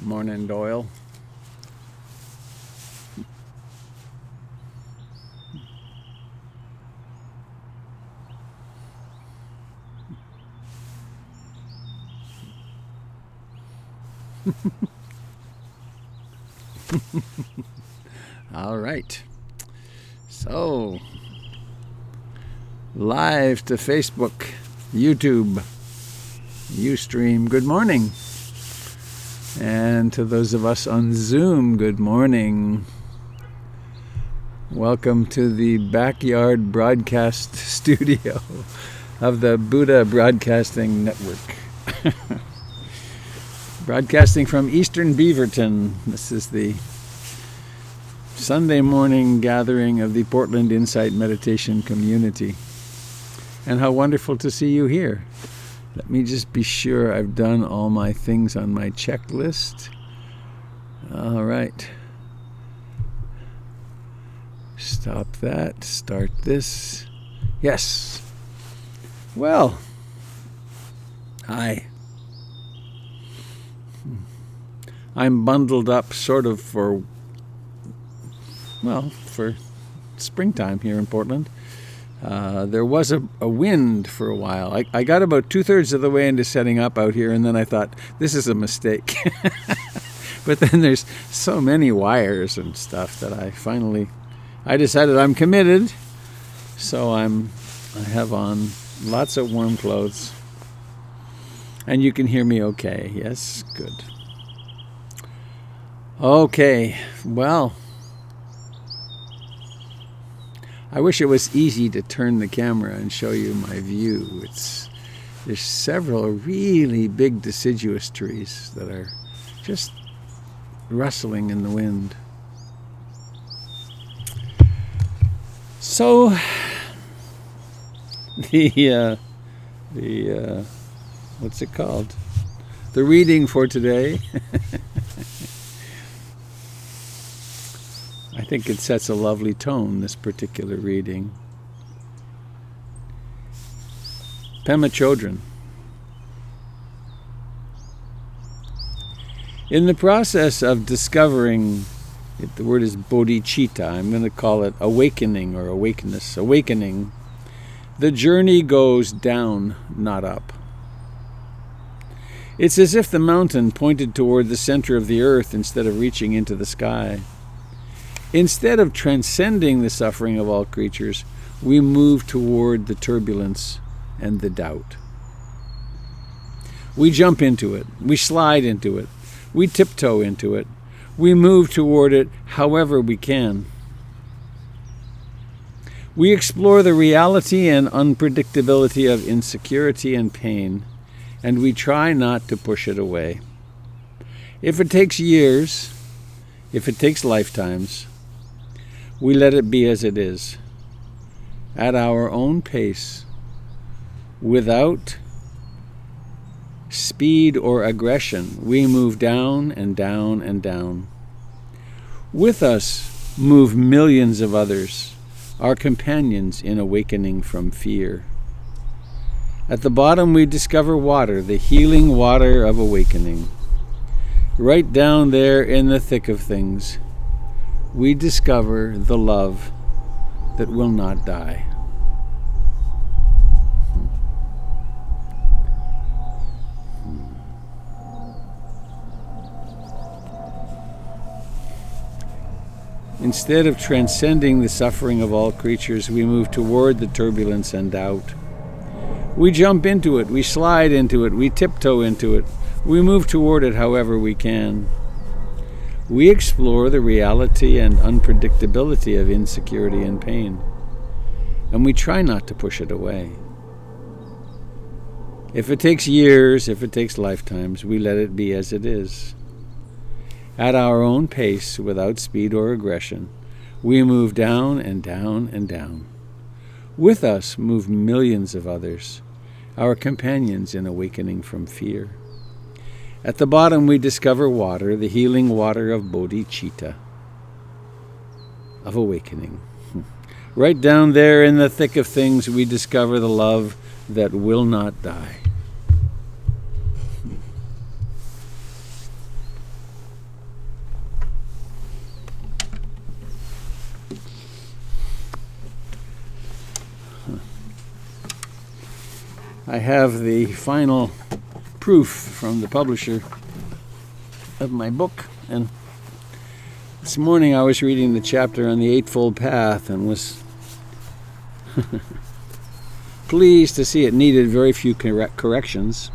Morning, Doyle. All right. So, live to Facebook, YouTube, Ustream, good morning. And to those of us on Zoom, good morning. Welcome to the backyard broadcast studio of the Buddha Broadcasting Network. Broadcasting from Eastern Beaverton. This is the Sunday morning gathering of the Portland Insight Meditation Community. And how wonderful to see you here. Let me just be sure I've done all my things on my checklist. All right. Stop that. Start this. Yes. Well, hi. I'm bundled up sort of for springtime here in Portland. There was a wind for a while. I got about 2/3 of the way into setting up out here, and then I thought, this is a mistake. But then there's so many wires and stuff that I decided I'm committed. So I have on lots of warm clothes. And you can hear me okay. Yes, good. Okay, well, I wish it was easy to turn the camera and show you my view. There's several really big deciduous trees that are just rustling in the wind. So the what's it called? The reading for today. I think it sets a lovely tone, this particular reading. Pema Chodron. In the process of discovering, the word is bodhicitta, I'm going to call it awakening or awakeness, awakening, the journey goes down, not up. It's as if the mountain pointed toward the center of the earth instead of reaching into the sky. Instead of transcending the suffering of all creatures, we move toward the turbulence and the doubt. We jump into it. We slide into it. We tiptoe into it. We move toward it however we can. We explore the reality and unpredictability of insecurity and pain, and we try not to push it away. If it takes years, if it takes lifetimes, we let it be as it is, at our own pace, without speed or aggression. We move down and down and down. With us move millions of others, our companions in awakening from fear. At the bottom we discover water, the healing water of awakening. Right down there in the thick of things, we discover the love that will not die. Instead of transcending the suffering of all creatures, we move toward the turbulence and doubt. We jump into it, we slide into it, we tiptoe into it, we move toward it however we can. We explore the reality and unpredictability of insecurity and pain, and we try not to push it away. If it takes years, if it takes lifetimes, we let it be as it is. At our own pace, without speed or aggression, we move down and down and down. With us move millions of others, our companions in awakening from fear. At the bottom we discover water, the healing water of bodhicitta. of awakening. Right down there in the thick of things, we discover the love that will not die. I have the final proof from the publisher of my book, and this morning I was reading the chapter on the Eightfold Path and was pleased to see it needed very few corrections,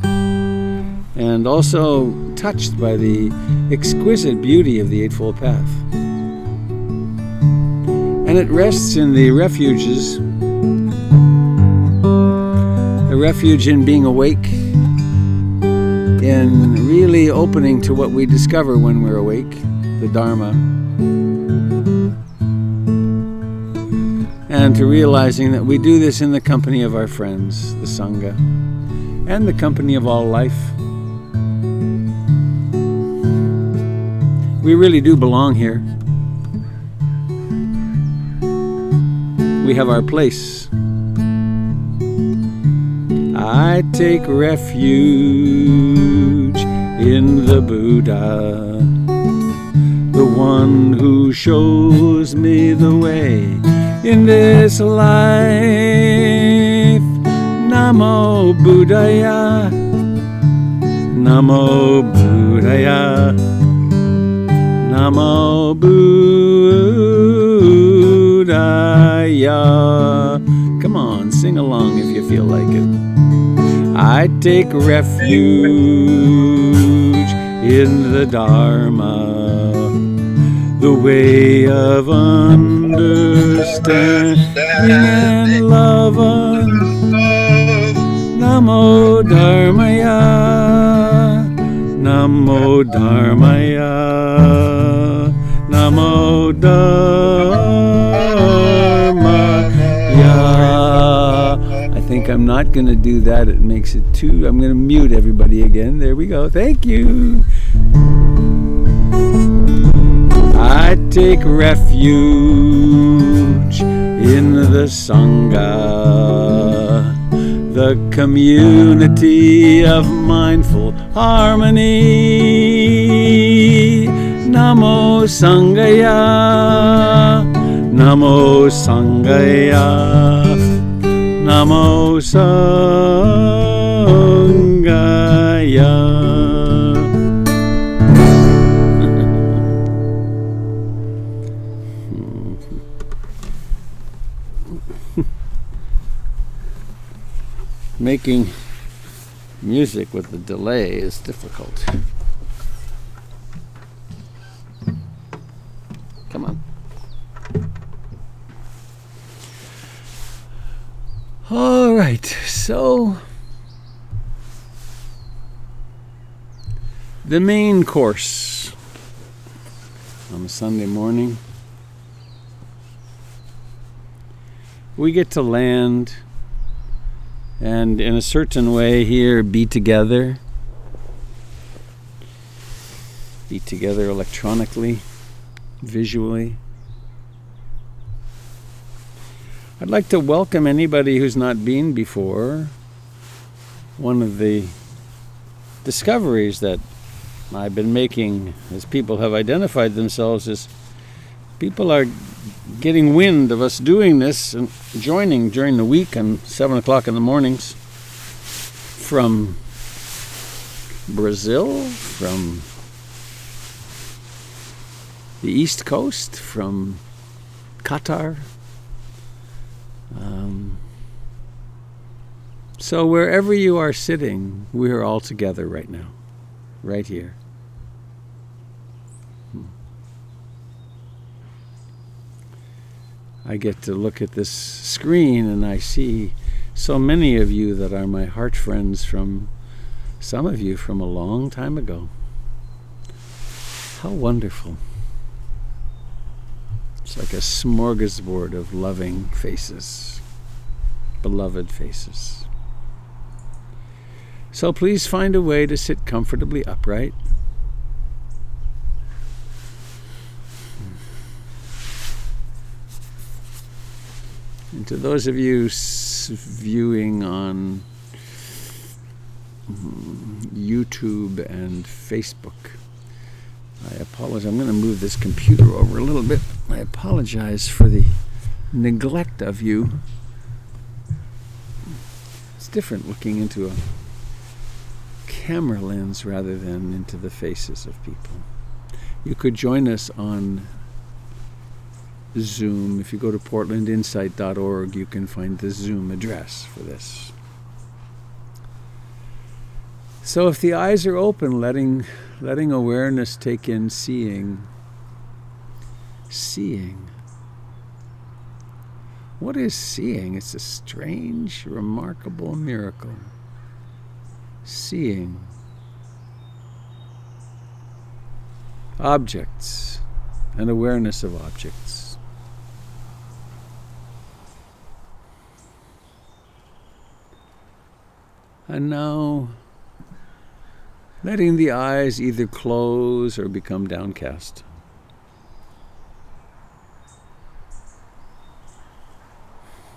and also touched by the exquisite beauty of the Eightfold Path. And it rests in the refuges, the refuge in being awake, in really opening to what we discover when we're awake, the Dharma, and to realizing that we do this in the company of our friends, the Sangha, and the company of all life. We really do belong here. We have our place. I take refuge in the Buddha, the one who shows me the way in this life. Namo Buddhaya, Namo Buddhaya, Namo Buddhaya. Come on, sing along if you feel like it. I take refuge in the Dharma, the way of understanding and love. Namo Dharmaya, Namo Dharmaya, Namo Dharmaya. I think I'm not going to do that. It makes it too... I'm going to mute everybody again. There we go. Thank you. I take refuge in the Sangha, the community of mindful harmony. Namo Sanghaya, Namo Sanghaya, Namo Sanghaya. Making music with the delay is difficult. Come on. All right, so the main course on a Sunday morning, we get to land and in a certain way here be together electronically, visually. I'd like to welcome anybody who's not been before. One of the discoveries that I've been making as people have identified themselves is people are getting wind of us doing this and joining during the week and 7 o'clock in the mornings from Brazil, from the East Coast, from Qatar. So wherever you are sitting, we are all together right now, right here. I get to look at this screen and I see so many of you that are my heart friends from, some of you from a long time ago. How wonderful. It's like a smorgasbord of loving faces, beloved faces. So please find a way to sit comfortably upright. And to those of you viewing on YouTube and Facebook, I apologize. I'm going to move this computer over a little bit. I apologize for the neglect of you. It's different looking into a camera lens rather than into the faces of people. You could join us on Zoom. If you go to portlandinsight.org, you can find the Zoom address for this. So if the eyes are open, letting awareness take in seeing. What is seeing? It's a strange, remarkable miracle. Seeing objects and awareness of objects. And now, letting the eyes either close or become downcast.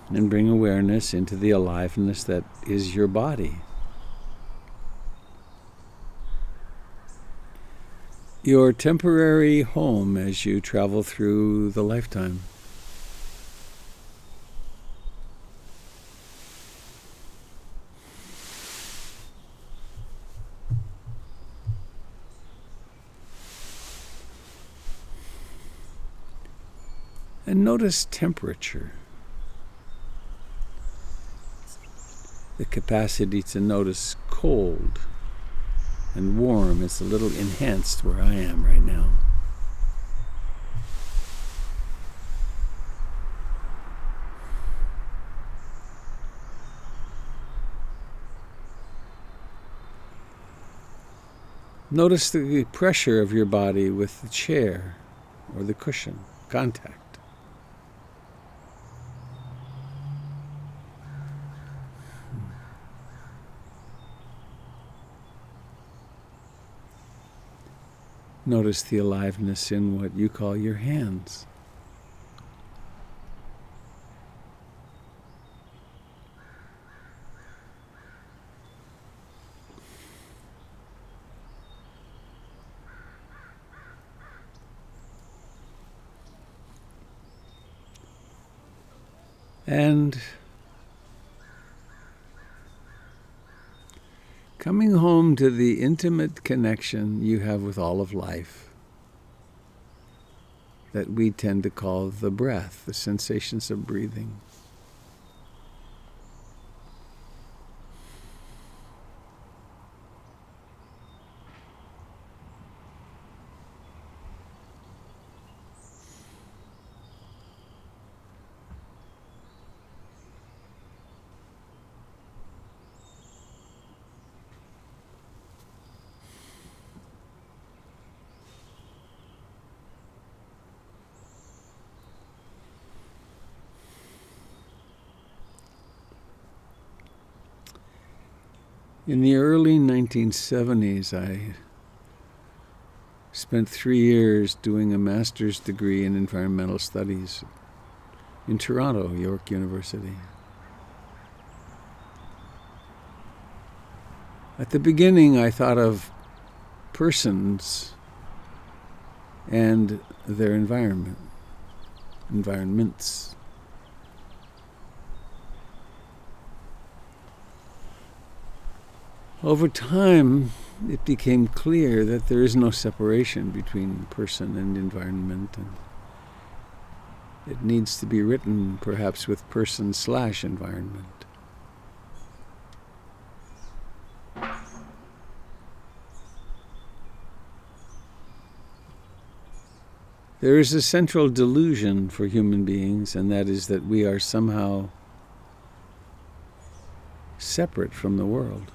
And bring awareness into the aliveness that is your body. Your temporary home as you travel through the lifetime. And notice temperature. The capacity to notice cold and warm is a little enhanced where I am right now. Notice the pressure of your body with the chair or the cushion, contact. Notice the aliveness in what you call your hands. And coming home to the intimate connection you have with all of life that we tend to call the breath, the sensations of breathing. In the early 1970s, I spent 3 years doing a master's degree in environmental studies in Toronto, York University. At the beginning, I thought of persons and their environments. Over time, it became clear that there is no separation between person and environment, and it needs to be written perhaps with person/environment. There is a central delusion for human beings, and that is that we are somehow separate from the world.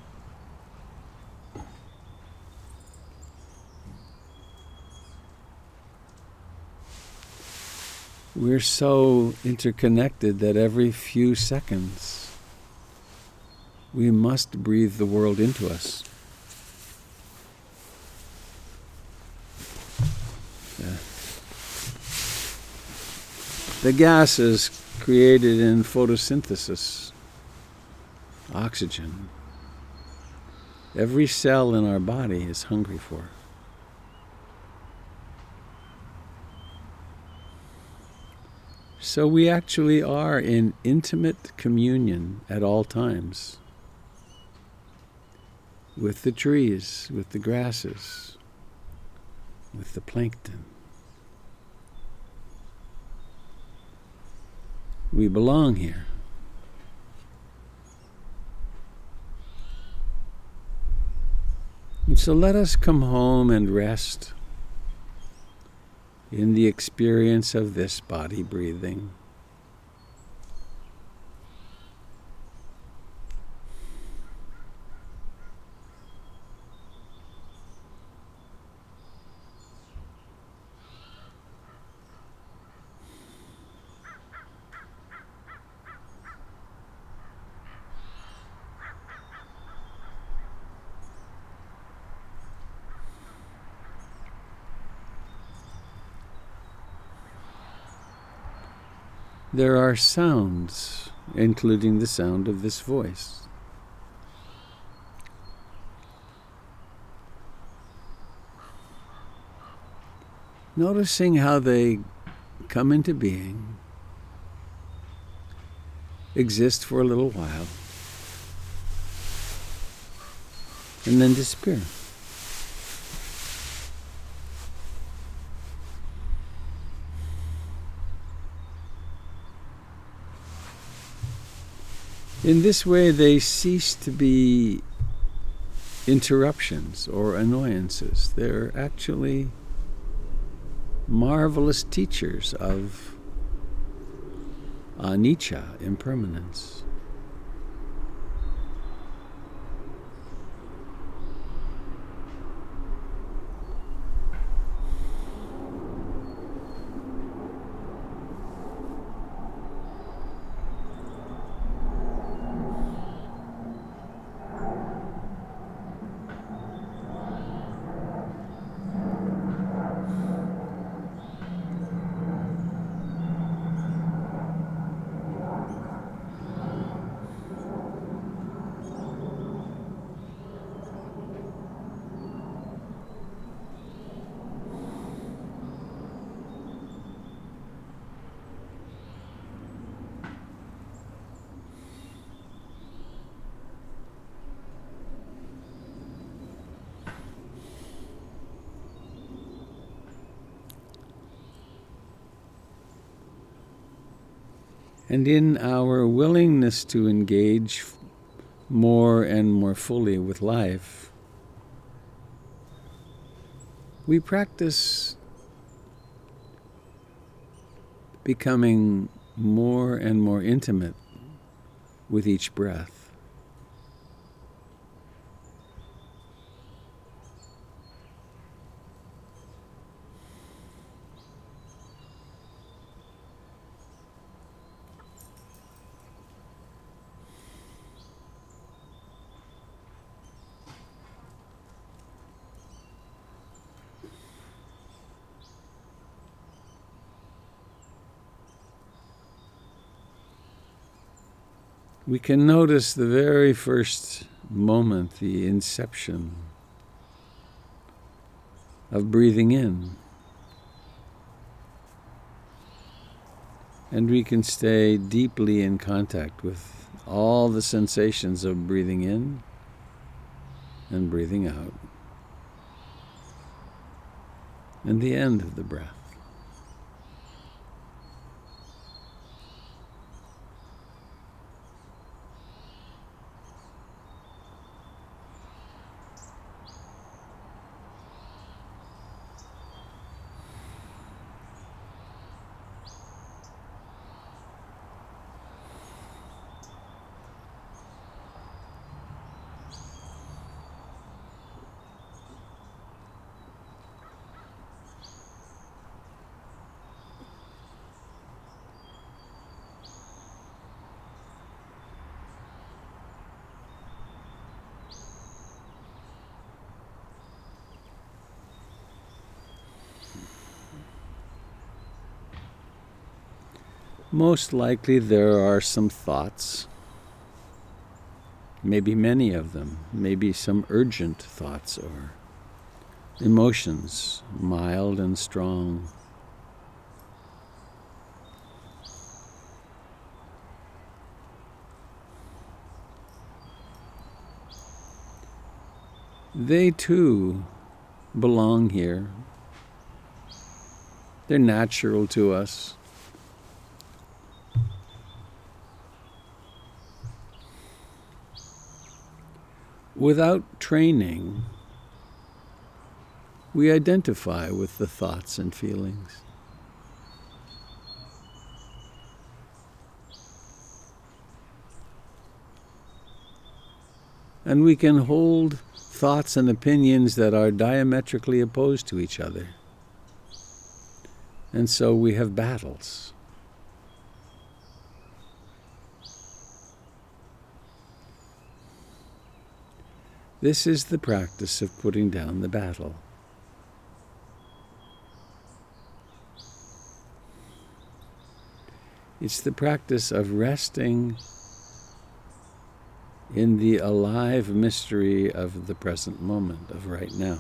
We're so interconnected that every few seconds we must breathe the world into us. The gases created in photosynthesis, oxygen. Every cell in our body is hungry for. So we actually are in intimate communion at all times with the trees, with the grasses, with the plankton. We belong here. And so let us come home and rest in the experience of this body breathing. There are sounds, including the sound of this voice. Noticing how they come into being, exist for a little while, and then disappear. In this way, they cease to be interruptions or annoyances. They're actually marvelous teachers of anicca, impermanence. And in our willingness to engage more and more fully with life, we practice becoming more and more intimate with each breath. We can notice the very first moment, the inception of breathing in. And we can stay deeply in contact with all the sensations of breathing in and breathing out, and the end of the breath. most likely there are some thoughts, maybe many of them, maybe some urgent thoughts or emotions, mild and strong. They too belong here. They're natural to us. Without training, we identify with the thoughts and feelings. And we can hold thoughts and opinions that are diametrically opposed to each other. And so we have battles. This is the practice of putting down the battle. It's the practice of resting in the alive mystery of the present moment, of right now.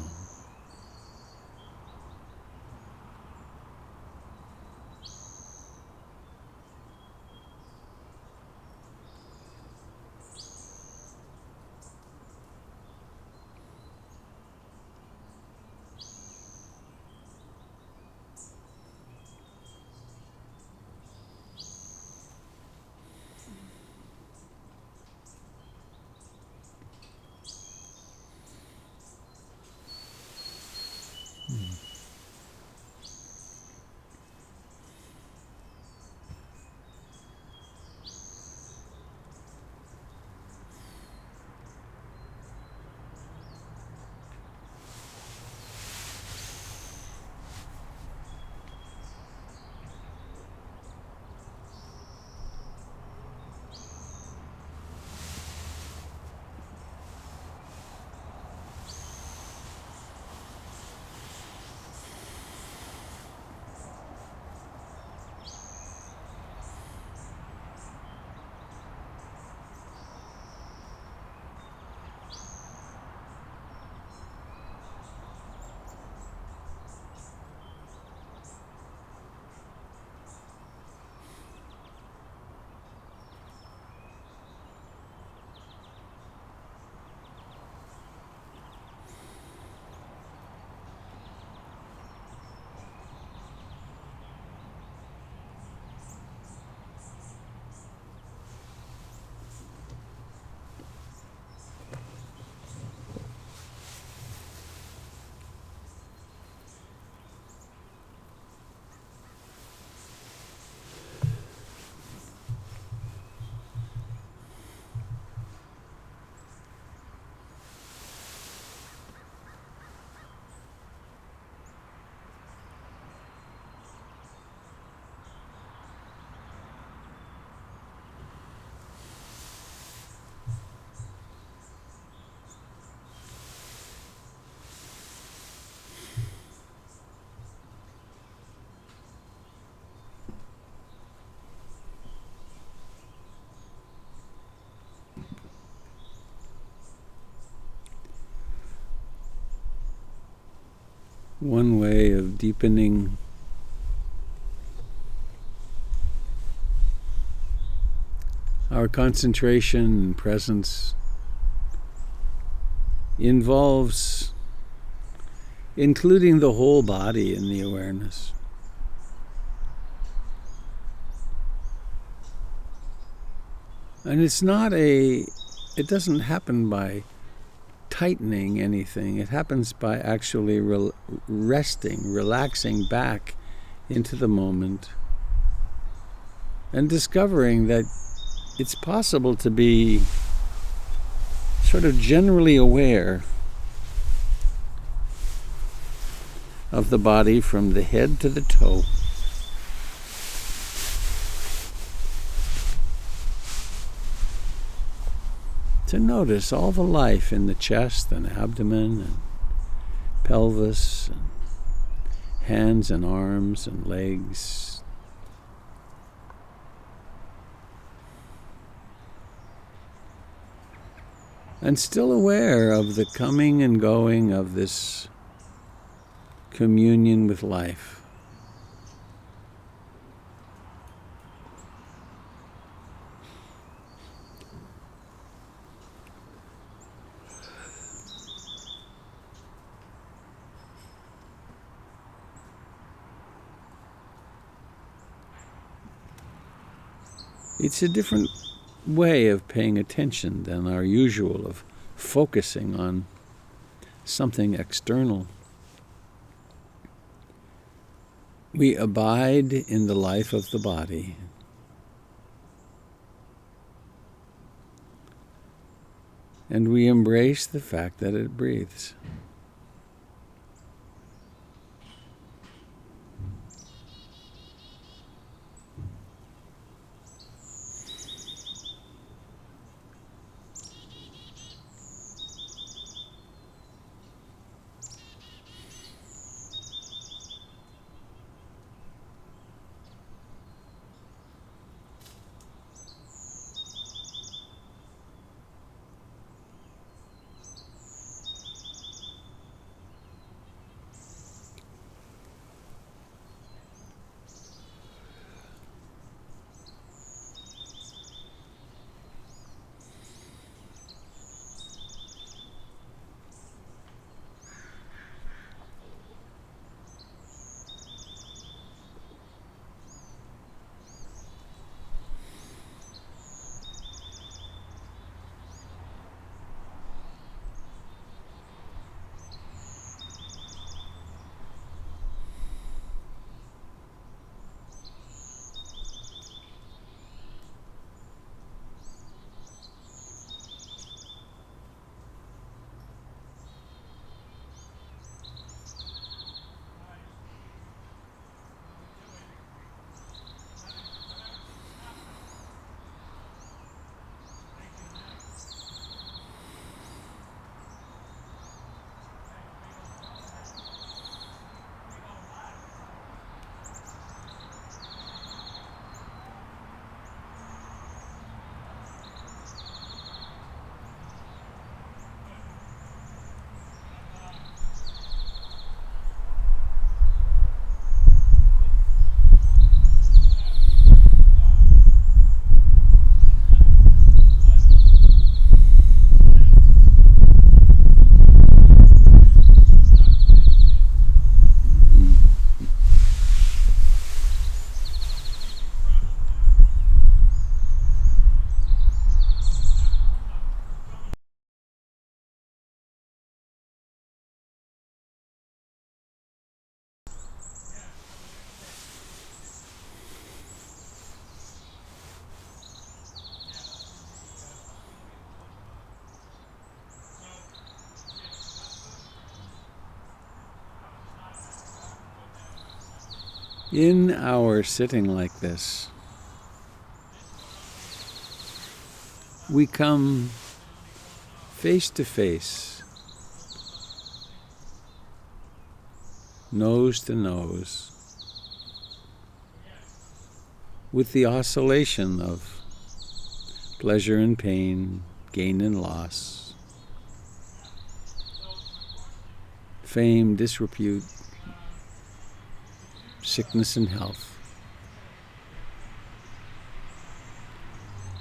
One way of deepening our concentration and presence involves including the whole body in the awareness. And it doesn't happen by tightening anything. It happens by actually resting, relaxing back into the moment and discovering that it's possible to be sort of generally aware of the body from the head to the toe. To notice all the life in the chest and abdomen and pelvis and hands and arms and legs. and still aware of the coming and going of this communion with life. It's a different way of paying attention than our usual of focusing on something external. We abide in the life of the body. And we embrace the fact that it breathes. In our sitting like this, we come face to face, nose to nose, with the oscillation of pleasure and pain, gain and loss, fame, disrepute, sickness and health.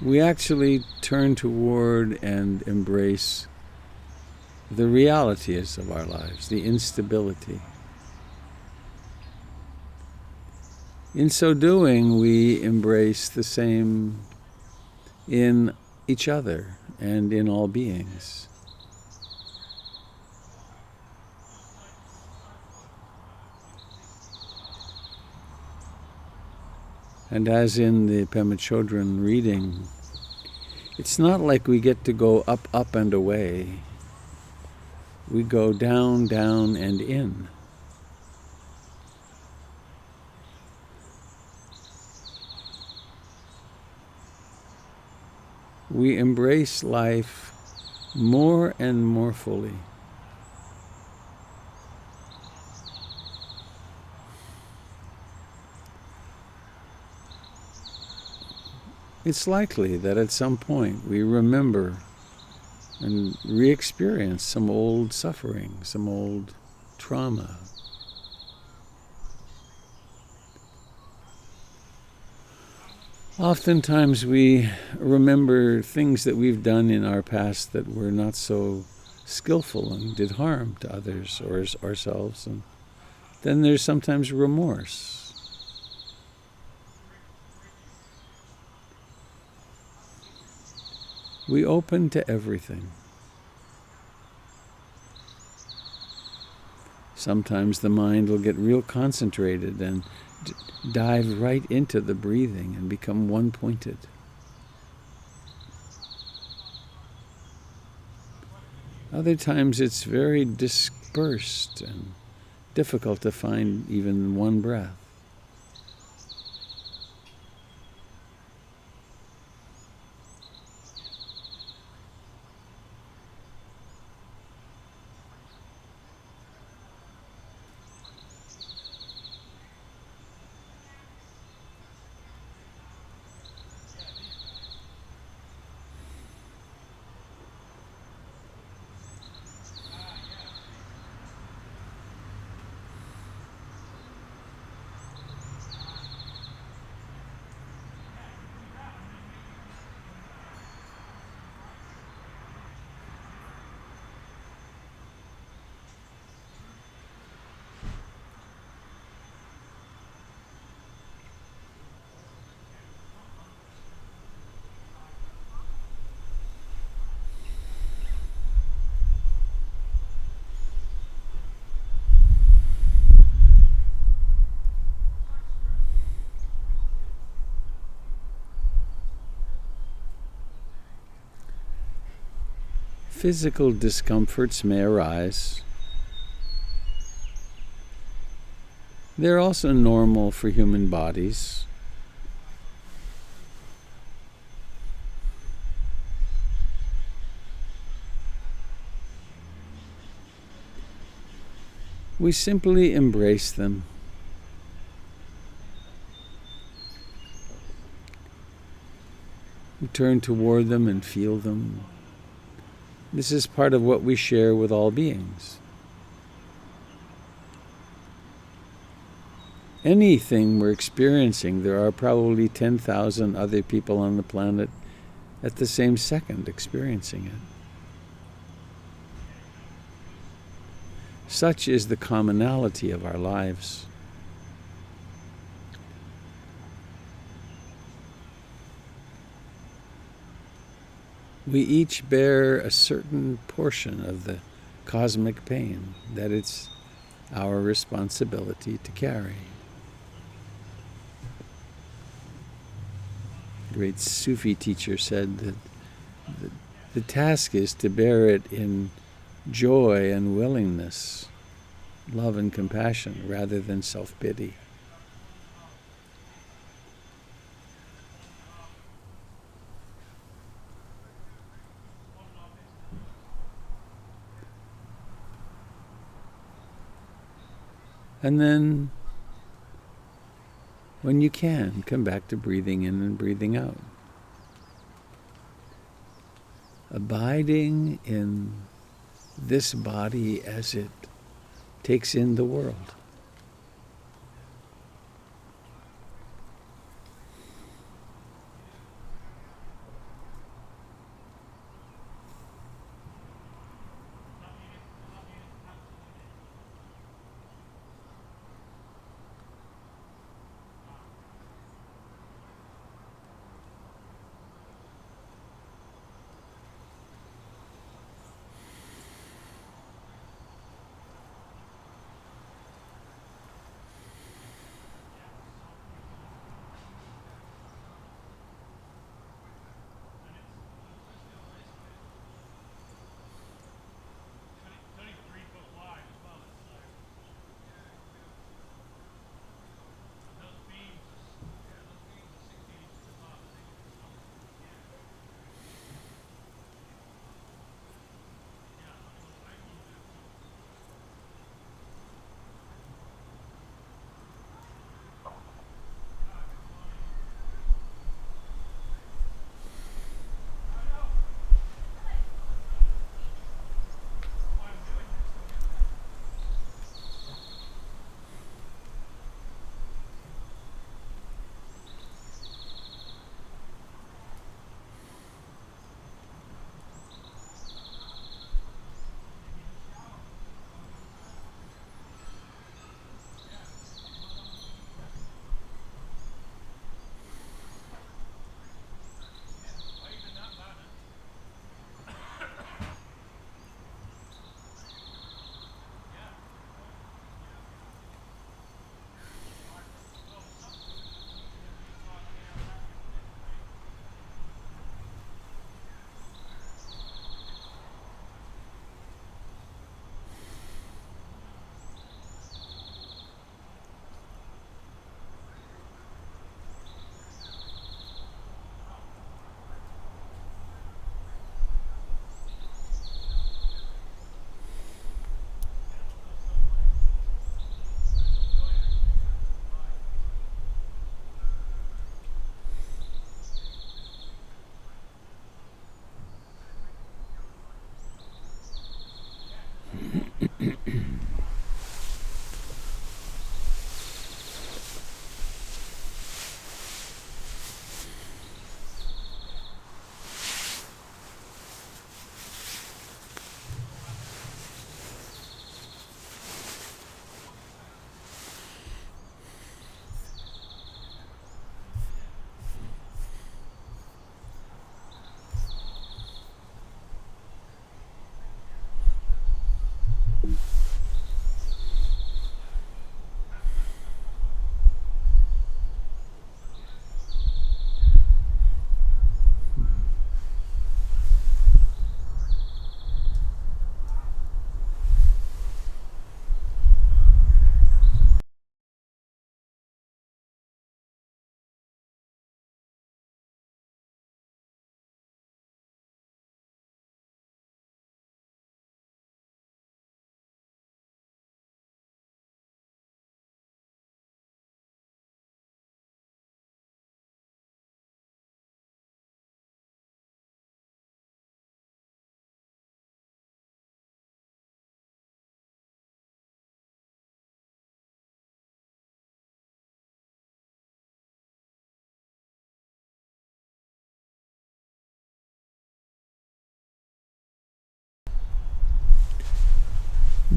We actually turn toward and embrace the realities of our lives, the instability. In so doing, we embrace the same in each other and in all beings. And as in the Pema Chodron reading, it's not like we get to go up, up, and away. We go down, down, and in. We embrace life more and more fully. It's likely that at some point we remember and re-experience some old suffering, some old trauma. Oftentimes we remember things that we've done in our past that were not so skillful and did harm to others or ourselves, and then there's sometimes remorse. We open to everything. Sometimes the mind will get real concentrated and dive right into the breathing and become one-pointed. Other times it's very dispersed and difficult to find even one breath. Physical discomforts may arise. They're also normal for human bodies. We simply embrace them. We turn toward them and feel them. This is part of what we share with all beings. Anything we're experiencing, there are probably 10,000 other people on the planet at the same second experiencing it. Such is the commonality of our lives. We each bear a certain portion of the cosmic pain that it's our responsibility to carry. A great Sufi teacher said that the task is to bear it in joy and willingness, love and compassion, rather than self-pity. And then, when you can, come back to breathing in and breathing out. Abiding in this body as it takes in the world.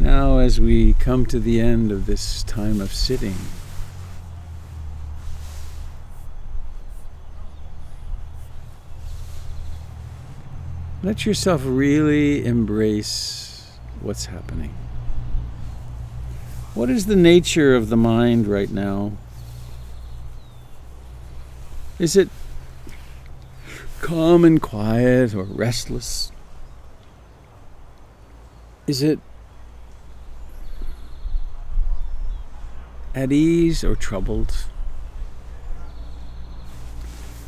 Now, as we come to the end of this time of sitting, let yourself really embrace what's happening. What is the nature of the mind right now? Is it calm and quiet or restless? Is it at ease or troubled?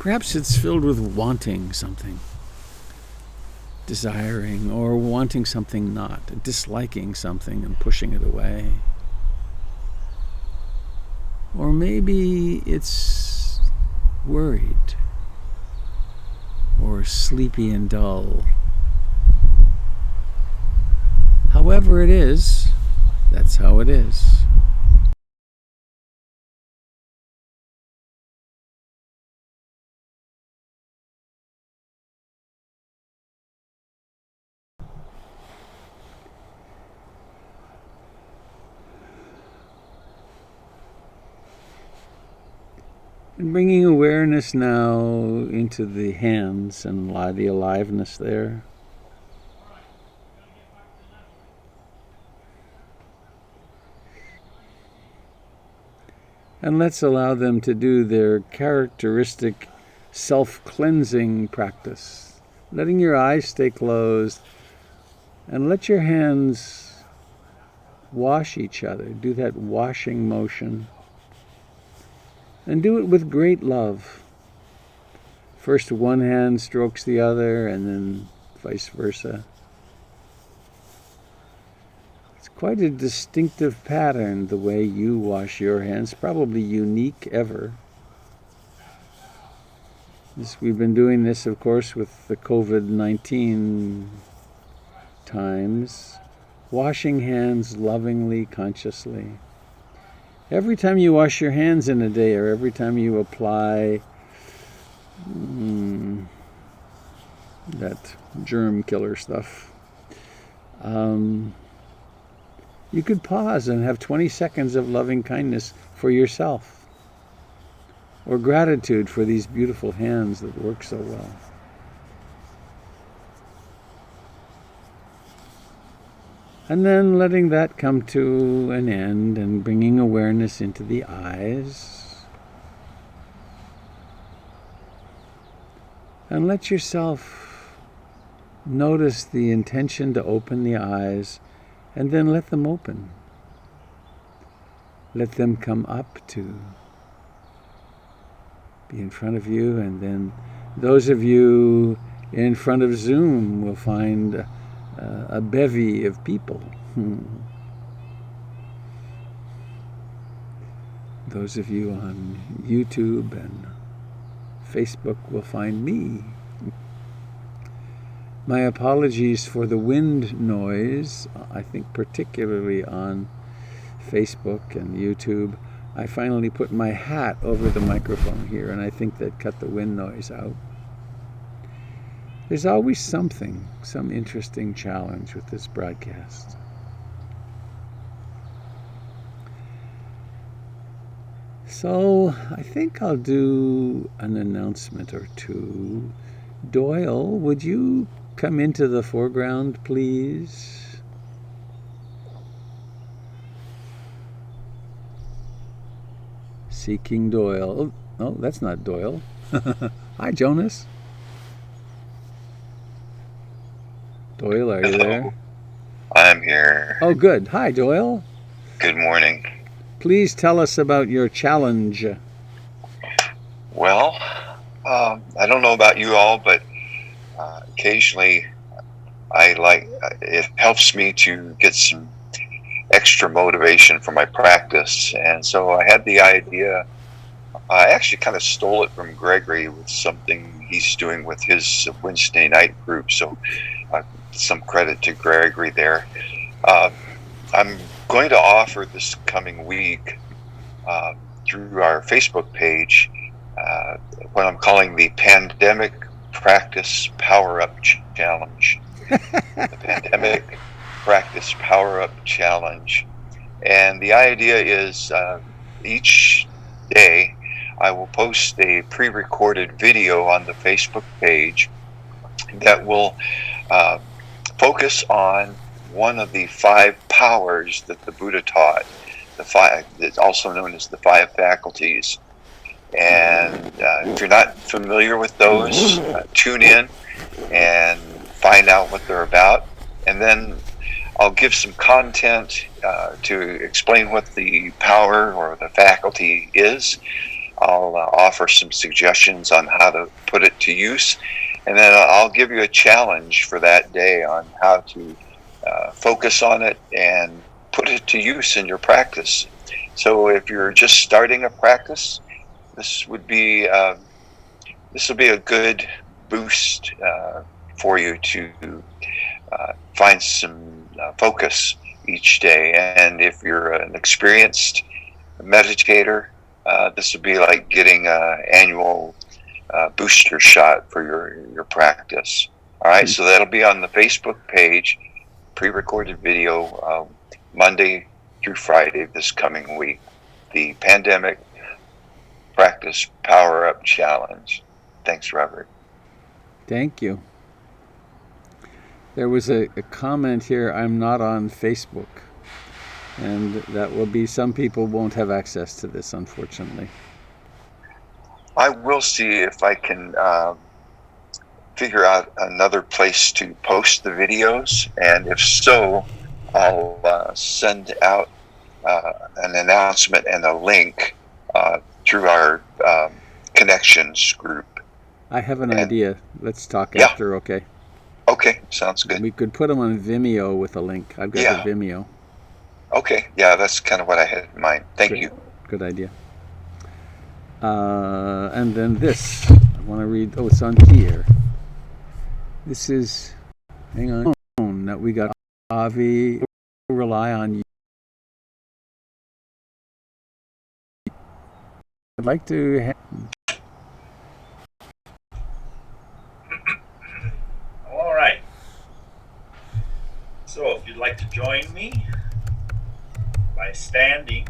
Perhaps it's filled with wanting something, desiring, or wanting something not, disliking something and pushing it away. Or maybe it's worried or sleepy and dull. However it is, that's how it is. And bringing awareness now into the hands and the aliveness there. And let's allow them to do their characteristic self-cleansing practice. Letting your eyes stay closed and let your hands wash each other. Do that washing motion. And do it with great love. First one hand strokes the other, and then vice versa. It's quite a distinctive pattern, the way you wash your hands, probably unique ever. We've been doing this, of course, with the COVID-19 times. Washing hands lovingly, consciously. Every time you wash your hands in a day, or every time you apply that germ killer stuff, you could pause and have 20 seconds of loving kindness for yourself, or gratitude for these beautiful hands that work so well. And then letting that come to an end and bringing awareness into the eyes. And let yourself notice the intention to open the eyes, and then let them open. Let them come up to be in front of you, and then those of you in front of Zoom will find a bevy of people. Those of you on YouTube and Facebook will find me. My apologies for the wind noise. I think particularly on Facebook and YouTube. I finally put my hat over the microphone here, and I think that cut the wind noise out. There's always something, some interesting challenge with this broadcast. So I think I'll do an announcement or two. Doyle, would you come into the foreground, please? Seeking Doyle. Oh, that's not Doyle. Hi, Jonas. Doyle, are you there? I'm here. Oh, good. Hi, Doyle. Good morning. Please tell us about your challenge. Well, I don't know about you all, but occasionally it helps me to get some extra motivation for my practice. And so I had the idea, I actually kind of stole it from Gregory with something he's doing with his Wednesday night group. So some credit to Gregory there. I'm going to offer this coming week through our Facebook page what I'm calling the Pandemic Practice Power Up Challenge. The pandemic Practice Power Up Challenge. And the idea is each day I will post a pre-recorded video on the Facebook page that will focus on one of the 5 powers that the Buddha taught. The 5, it's also known as the 5 faculties. And if you're not familiar with those, tune in and find out what they're about. And then I'll give some content to explain what the power or the faculty is. I'll offer some suggestions on how to put it to use. And then I'll give you a challenge for that day on how to focus on it and put it to use in your practice. So if you're just starting a practice, this will be a good boost for you to find some focus each day. And if you're an experienced meditator, this would be like getting an annual booster shot for your practice. All right, so that'll be on the Facebook page, pre-recorded video, Monday through Friday this coming week. The Pandemic Practice Power Up Challenge. Thanks, Robert. Thank you. There was a comment here, I'm not on Facebook. And that will be, some people won't have access to this, unfortunately. I will see if I can figure out another place to post the videos. And if so, I'll send out an announcement and a link through our connections group. I have an idea. Let's talk after, okay? Okay, sounds good. We could put them on Vimeo with a link. I've got the Vimeo. Okay, yeah, that's kind of what I had in mind. Thank you. Good idea. And then this, I want to read, it's on here. This is, hang on, that we got Avi, rely on you. I'd like to All right. So if you'd like to join me by standing,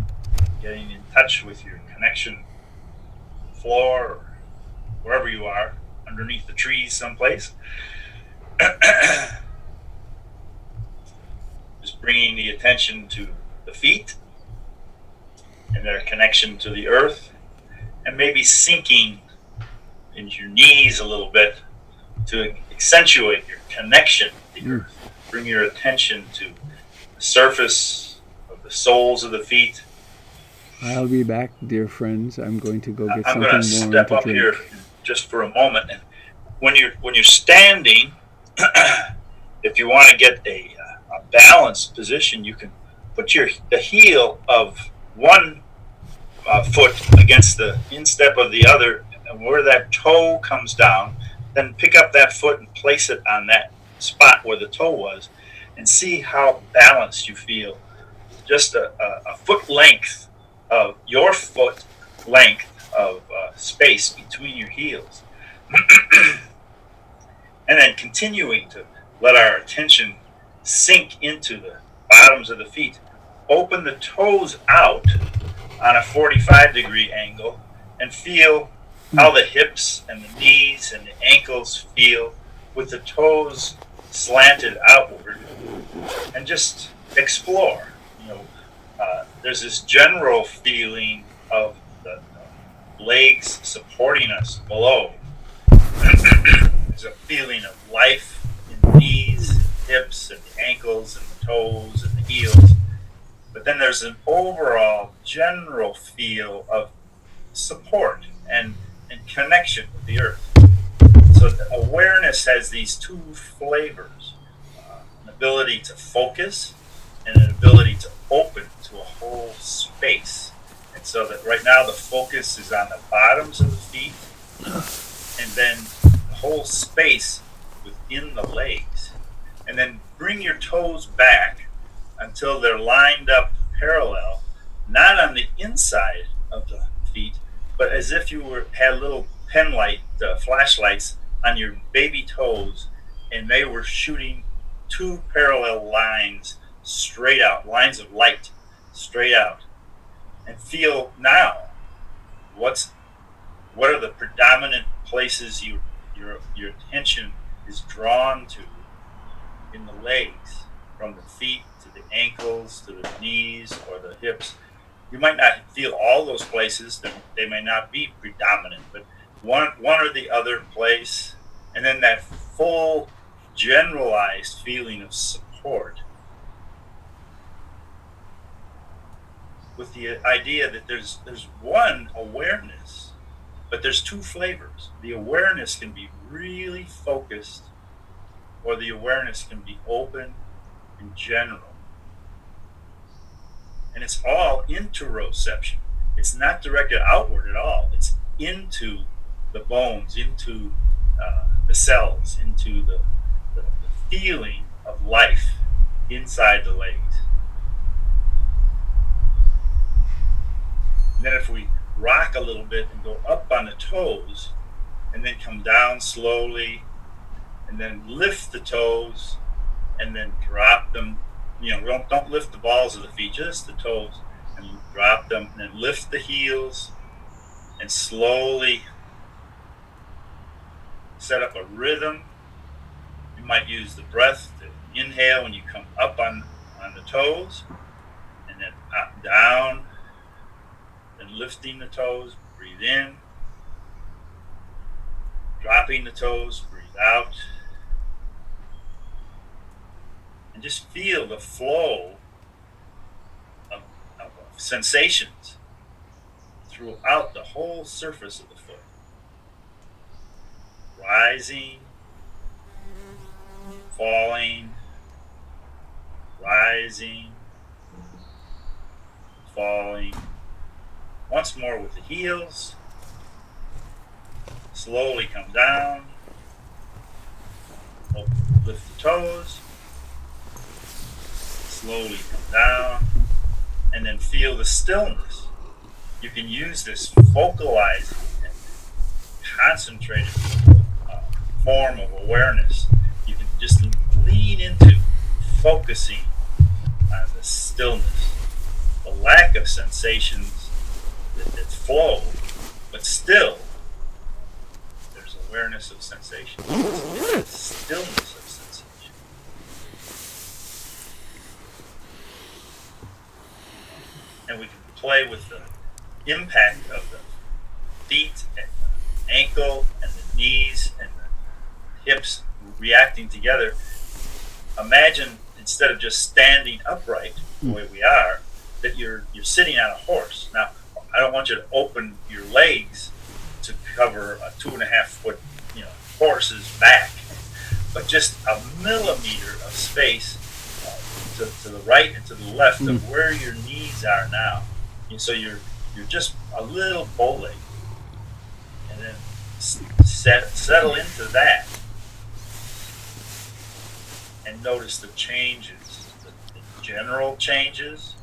getting in touch with your connection floor or wherever you are, underneath the trees someplace, just bringing the attention to the feet and their connection to the earth, and maybe sinking into your knees a little bit to accentuate your connection to the earth. Bring your attention to the surface of the soles of the feet. I'll be back, dear friends. I'm going to go get something warm to drink. I'm going to step up here just for a moment. And when you're standing, if you want to get a balanced position, you can put the heel of one foot against the instep of the other, and where that toe comes down, then pick up that foot and place it on that spot where the toe was, and see how balanced you feel. Just a foot length of your foot length of space between your heels. And then continuing to let our attention sink into the bottoms of the feet. Open the toes out on a 45-degree angle and feel how the hips and the knees and the ankles feel with the toes slanted outward, and just explore. There's this general feeling of the legs supporting us below. There's a feeling of life in the knees, hips, and the ankles, and the toes, and the heels. But then there's an overall general feel of support and connection with the earth. So the awareness has these two flavors, an ability to focus and an ability to open to a whole space. And so that right now the focus is on the bottoms of the feet, and then the whole space within the legs. And then bring your toes back until they're lined up parallel, not on the inside of the feet, but as if you had little flashlights on your baby toes, and they were shooting two parallel lines straight out, lines of light straight out. And feel now what are the predominant places your attention is drawn to in the legs, from the feet to the ankles to the knees or the hips. You might not feel all those places. They may not be predominant, but one or the other place, and then that full generalized feeling of support, with the idea that there's one awareness, but there's two flavors. The awareness can be really focused, or the awareness can be open and general. And it's all interoception. It's not directed outward at all. It's into the bones, into the cells, into the feeling of life inside the legs. And then if we rock a little bit and go up on the toes, and then come down slowly, and then lift the toes, and then drop them. Don't lift the balls of the feet, just the toes, and drop them, and then lift the heels, and slowly set up a rhythm. You might use the breath to inhale when you come up on the toes, and then up, down, then lifting the toes, breathe in, dropping the toes, breathe out, and just feel the flow of sensations throughout the whole surface of the foot. Rising, falling, rising, falling. Once more with the heels. Slowly come down. Lift the toes. Slowly come down. And then feel the stillness. You can use this focalizing and concentrated form of awareness. You can just lean into focusing on the stillness, the lack of sensations that flow, but still there's awareness of sensation, stillness of sensation. And we can play with the impact of the feet and the ankle and the knees and the hips reacting together. Imagine, instead of just standing upright the way we are, that you're sitting on a horse. Now, I don't want you to open your legs to cover a 2.5 foot, horse's back, but just a millimeter of space to the right and to the left of where your knees are now. And so you're just a little bow-legged, and then settle into that, and notice the changes, the general changes.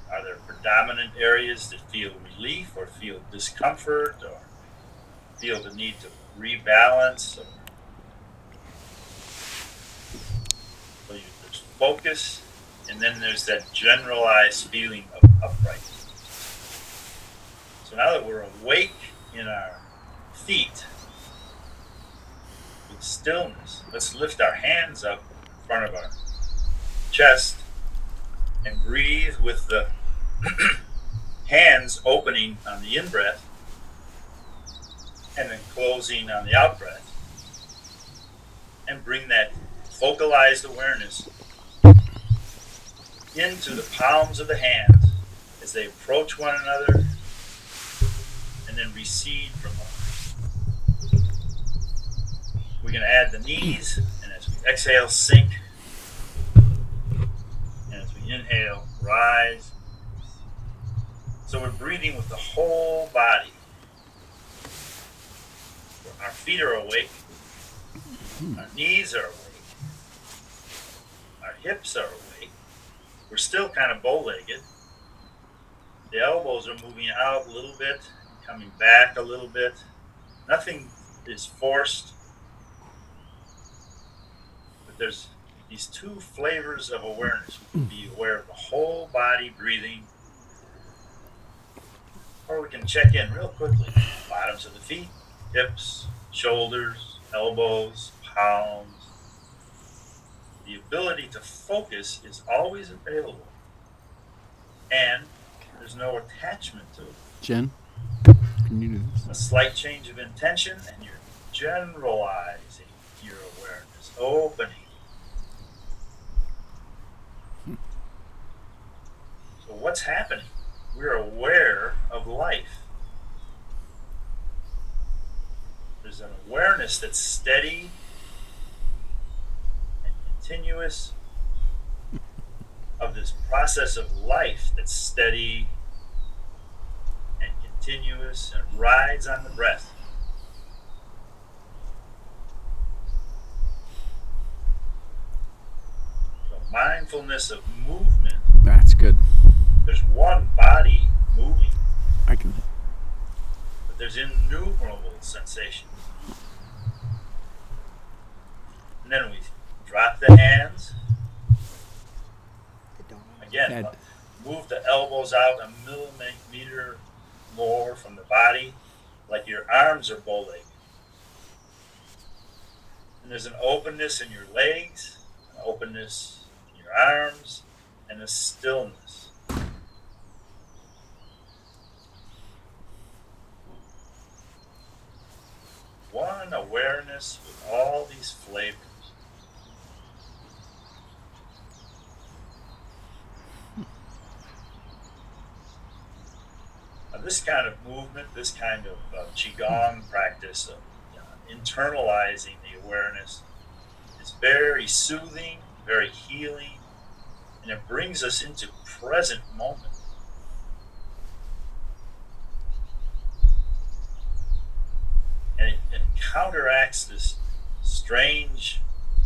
Are there predominant areas that feel relief or feel discomfort or feel the need to rebalance? So there's focus, and then there's that generalized feeling of uprightness. So now that we're awake in our feet with stillness, let's lift our hands up in front of our chest and breathe with the hands opening on the in-breath and then closing on the out-breath. And bring that focalized awareness into the palms of the hands as they approach one another and then recede from one another. We're going to add the knees, and as we exhale, sink. And as we inhale, rise. So we're breathing with the whole body. Our feet are awake. Our knees are awake. Our hips are awake. We're still kind of bow-legged. The elbows are moving out a little bit, coming back a little bit. Nothing is forced. there's these two flavors of awareness. We can be aware of the whole body breathing, or we can check in real quickly. Bottoms of the feet, hips, shoulders, elbows, palms. The ability to focus is always available, and there's no attachment to it. Jen, can you do this? A slight change of intention, and you're generalizing your awareness, opening. So what's happening? We're aware of life. There's an awareness that's steady and continuous, of this process of life that's steady and continuous and rides on the breath. The mindfulness of movement. That's good. There's one body moving, I can. but there's innumerable sensations. And then we drop the hands. Again, Head. move the elbows out a millimeter more from the body, like your arms are bow-legged. And there's an openness in your legs, an openness in your arms, and a stillness. One awareness with all these flavors. Now, this kind of movement, this kind of Qigong practice of internalizing the awareness is very soothing, very healing, and it brings us into present moment. And it counteracts this strange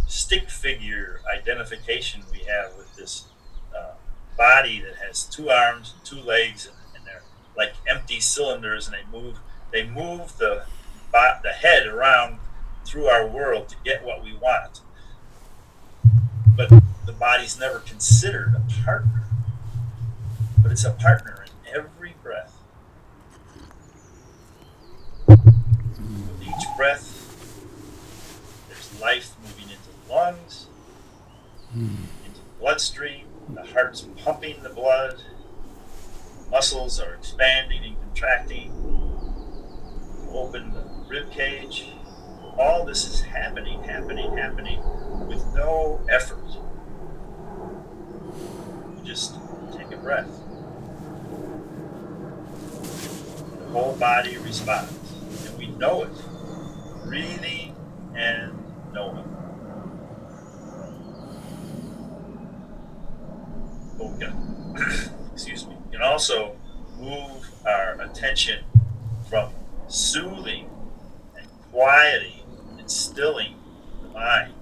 stick figure identification we have with this body that has two arms and two legs, and they're like empty cylinders, and they move the head around through our world to get what we want. But the body's never considered a partner, but it's a partner in every breath. With each breath, there's life moving into the lungs, into the bloodstream. The heart's pumping the blood. Muscles are expanding and contracting. Open the rib cage. All this is happening with no effort. You just take a breath. The whole body responds, and we know it. Breathing and knowing. Oh, we can, excuse me. We can also move our attention from soothing and quieting and stilling the mind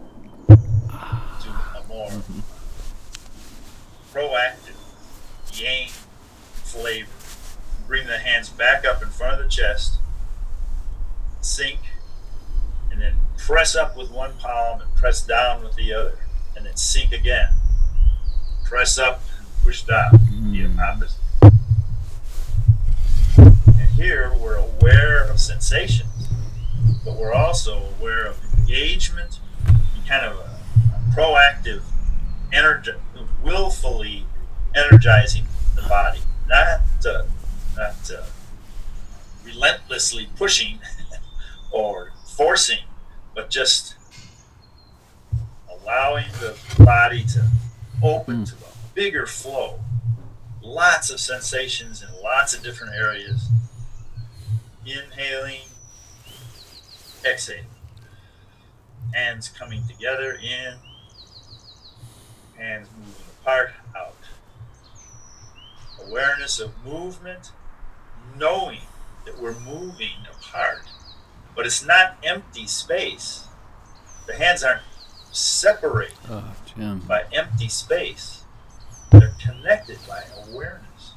to a more proactive yang flavor. Bring the hands back up in front of the chest, sink, and then press up with one palm and press down with the other, and then sink again. Press up and push down, the opposite. And here we're aware of sensations, but we're also aware of engagement and kind of a proactive, willfully energizing the body, not relentlessly pushing or forcing, but just allowing the body to open to a bigger flow. Lots of sensations in lots of different areas. Inhaling, exhaling. Hands coming together, in. Hands moving apart, out. Awareness of movement, knowing that we're moving apart. But it's not empty space. The hands aren't separated by empty space. They're connected by awareness.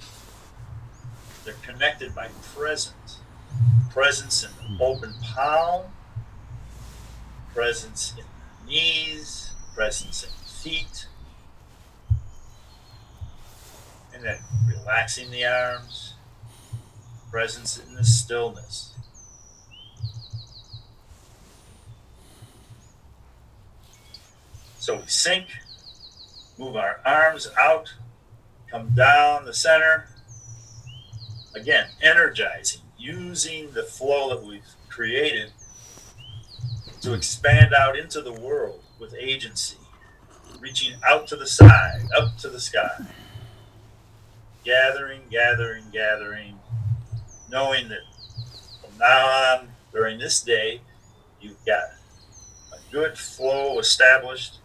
They're connected by presence. Presence in the open palm, presence in the knees, presence in the feet, and then relaxing the arms, presence in the stillness. So we sink, move our arms out, come down the center. Again, energizing, using the flow that we've created to expand out into the world with agency, reaching out to the side, up to the sky. Gathering, gathering, gathering, knowing that from now on, during this day, you've got a good flow established.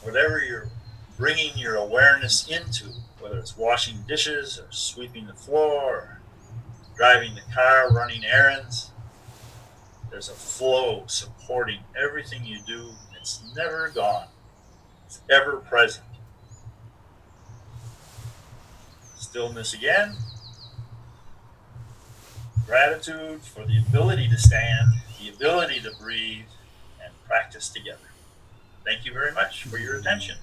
Whatever you're bringing your awareness into, whether it's washing dishes or sweeping the floor or driving the car, running errands, there's a flow supporting everything you do. It's never gone. It's ever present. Stillness again. Gratitude for the ability to stand, the ability to breathe, and practice together. Thank you very much for your attention.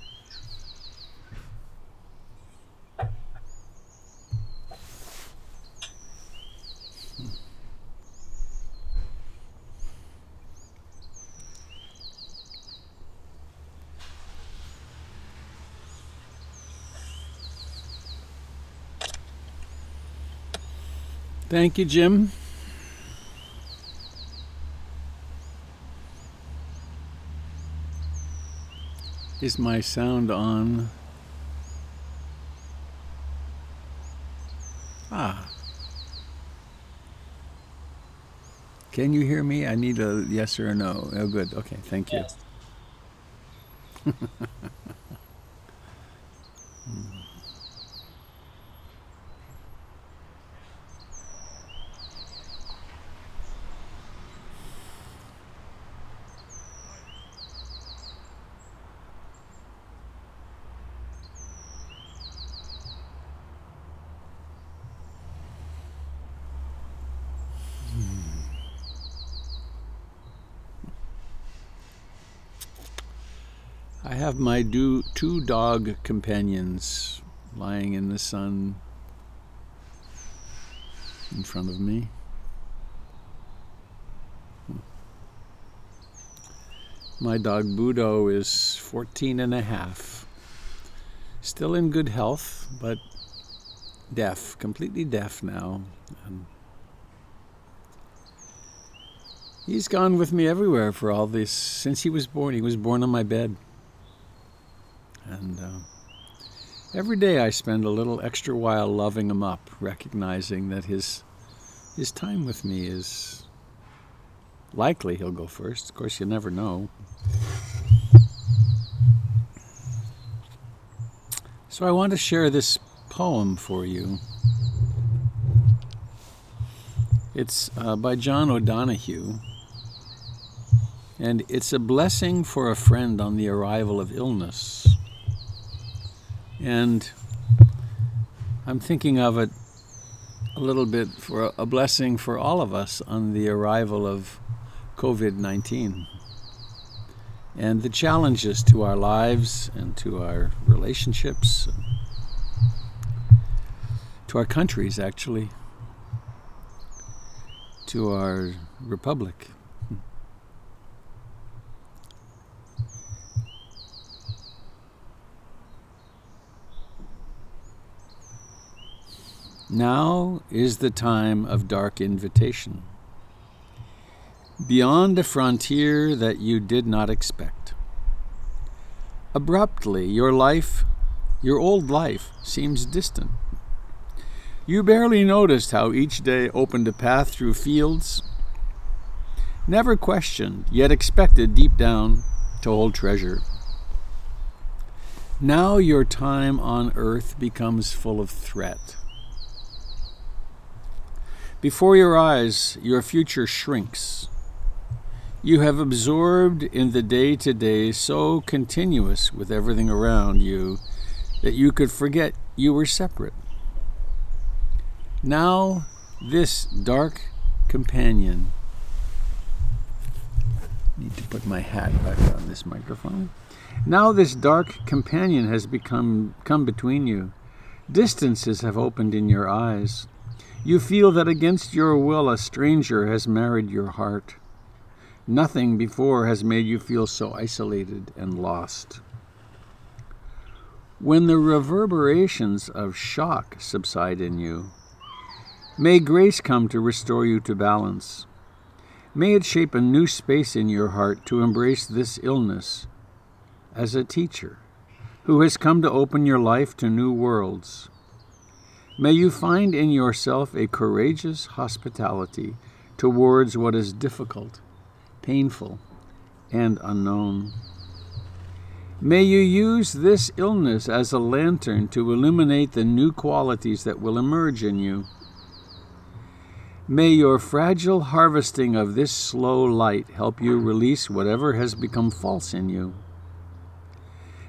Thank you, Jim. Is my sound on? Can you hear me? I need a yes or a no. Oh, good. Okay, thank you. Yes. I have my two dog companions lying in the sun in front of me. My dog Budo is 14 and a half. Still in good health, but deaf, completely deaf now. And he's gone with me everywhere for all this since he was born. He was born on my bed. And every day I spend a little extra while loving him up, recognizing that his time with me is likely he'll go first. Of course, you never know. So I want to share this poem for you. It's by John O'Donohue. And it's a blessing for a friend on the arrival of illness. And I'm thinking of it a little bit for a blessing for all of us on the arrival of COVID-19 and the challenges to our lives and to our relationships, to our countries, actually, to our republic. Now is the time of dark invitation, beyond a frontier that you did not expect. Abruptly, your old life, seems distant. You barely noticed how each day opened a path through fields, never questioned, yet expected deep down to hold treasure. Now your time on earth becomes full of threat. Before your eyes, your future shrinks. You have absorbed in the day-to-day so continuous with everything around you that you could forget you were separate. Now, this dark companion Need to put my hat back on this microphone. Now this dark companion has come between you. Distances have opened in your eyes. You feel that against your will a stranger has married your heart. Nothing before has made you feel so isolated and lost. When the reverberations of shock subside in you, may grace come to restore you to balance. May it shape a new space in your heart to embrace this illness as a teacher who has come to open your life to new worlds. May you find in yourself a courageous hospitality towards what is difficult, painful, and unknown. May you use this illness as a lantern to illuminate the new qualities that will emerge in you. May your fragile harvesting of this slow light help you release whatever has become false in you.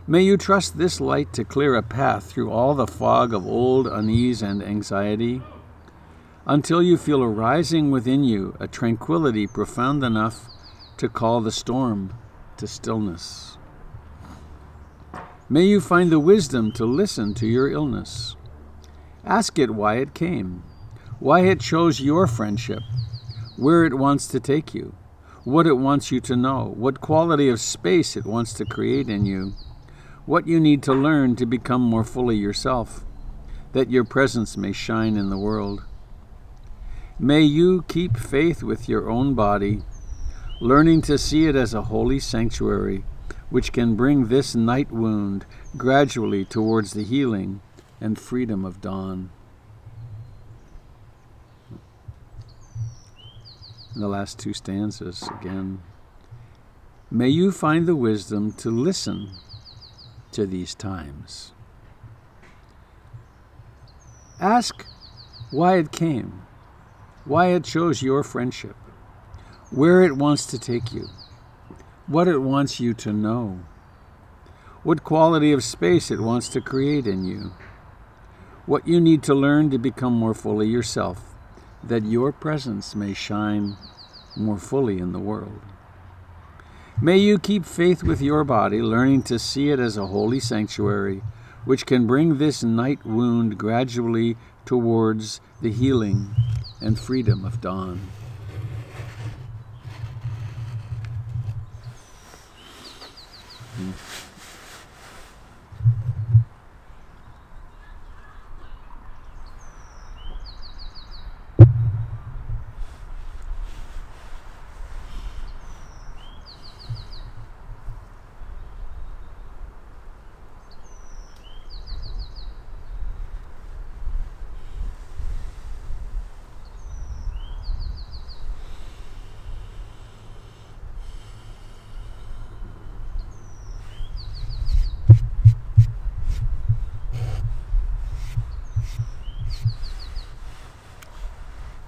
May you trust this light to clear a path through all the fog of old unease and anxiety, until you feel arising within you a tranquility profound enough to call the storm to stillness. May you find the wisdom to listen to your illness. Ask it why it came, why it chose your friendship, where it wants to take you, what it wants you to know, what quality of space it wants to create in you, what you need to learn to become more fully yourself, that your presence may shine in the world. May you keep faith with your own body, learning to see it as a holy sanctuary, which can bring this night wound gradually towards the healing and freedom of dawn. The last two stanzas again. May you find the wisdom to listen to these times. Ask why it came, why it chose your friendship, where it wants to take you, what it wants you to know, what quality of space it wants to create in you, what you need to learn to become more fully yourself, that your presence may shine more fully in the world. May you keep faith with your body, learning to see it as a holy sanctuary, which can bring this night wound gradually towards the healing and freedom of dawn.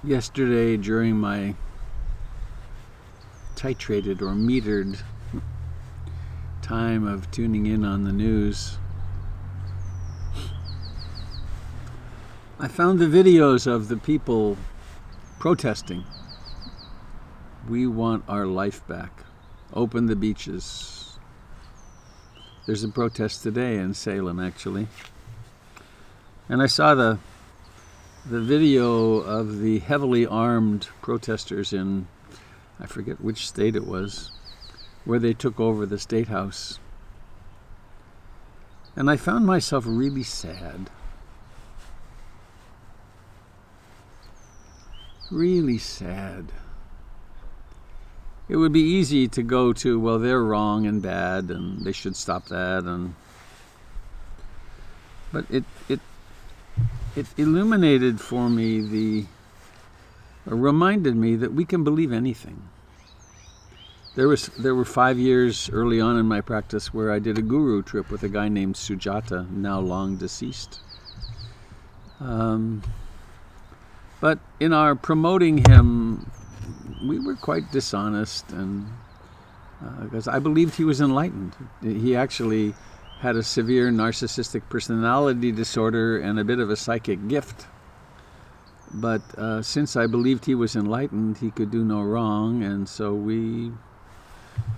Yesterday, during my titrated or metered time of tuning in on the news, I found the videos of the people protesting. We want our life back. Open the beaches. There's a protest today in Salem, actually. And I saw the video of the heavily armed protesters in, I forget which state it was, where they took over the State House. And I found myself really sad. Really sad. It would be easy to go to, well, they're wrong and bad and they should stop that, but it illuminated for me reminded me that we can believe anything. There were 5 years early on in my practice where I did a guru trip with a guy named Sujata, now long deceased. But in our promoting him, we were quite dishonest, and because I believed he was enlightened. He actually had a severe narcissistic personality disorder and a bit of a psychic gift. But since I believed he was enlightened, he could do no wrong, and so we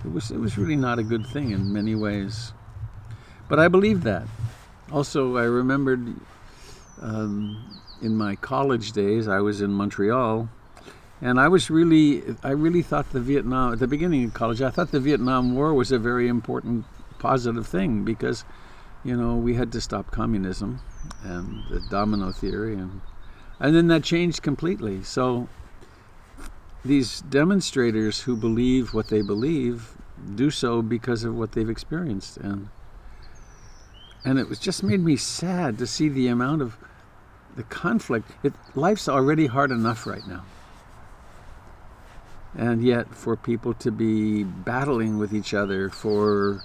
It was really not a good thing in many ways. But I believed that. Also, I remembered in my college days, I was in Montreal, and I really thought at the beginning of college, I thought the Vietnam War was a very important positive thing because, we had to stop communism and the domino theory, and then that changed completely. So these demonstrators who believe what they believe do so because of what they've experienced, and it was just made me sad to see the amount of the conflict. Life's already hard enough right now, and yet for people to be battling with each other for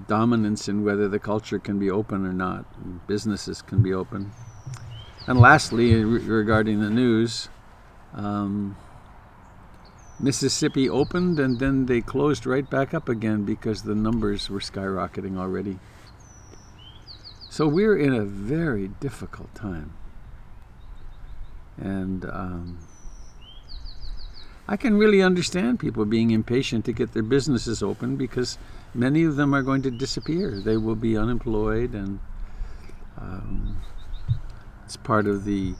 dominance in whether the culture can be open or not, and businesses can be open. And lastly, regarding the news, Mississippi opened and then they closed right back up again because the numbers were skyrocketing already. So we're in a very difficult time. And I can really understand people being impatient to get their businesses open because many of them are going to disappear. They will be unemployed, and it's part of the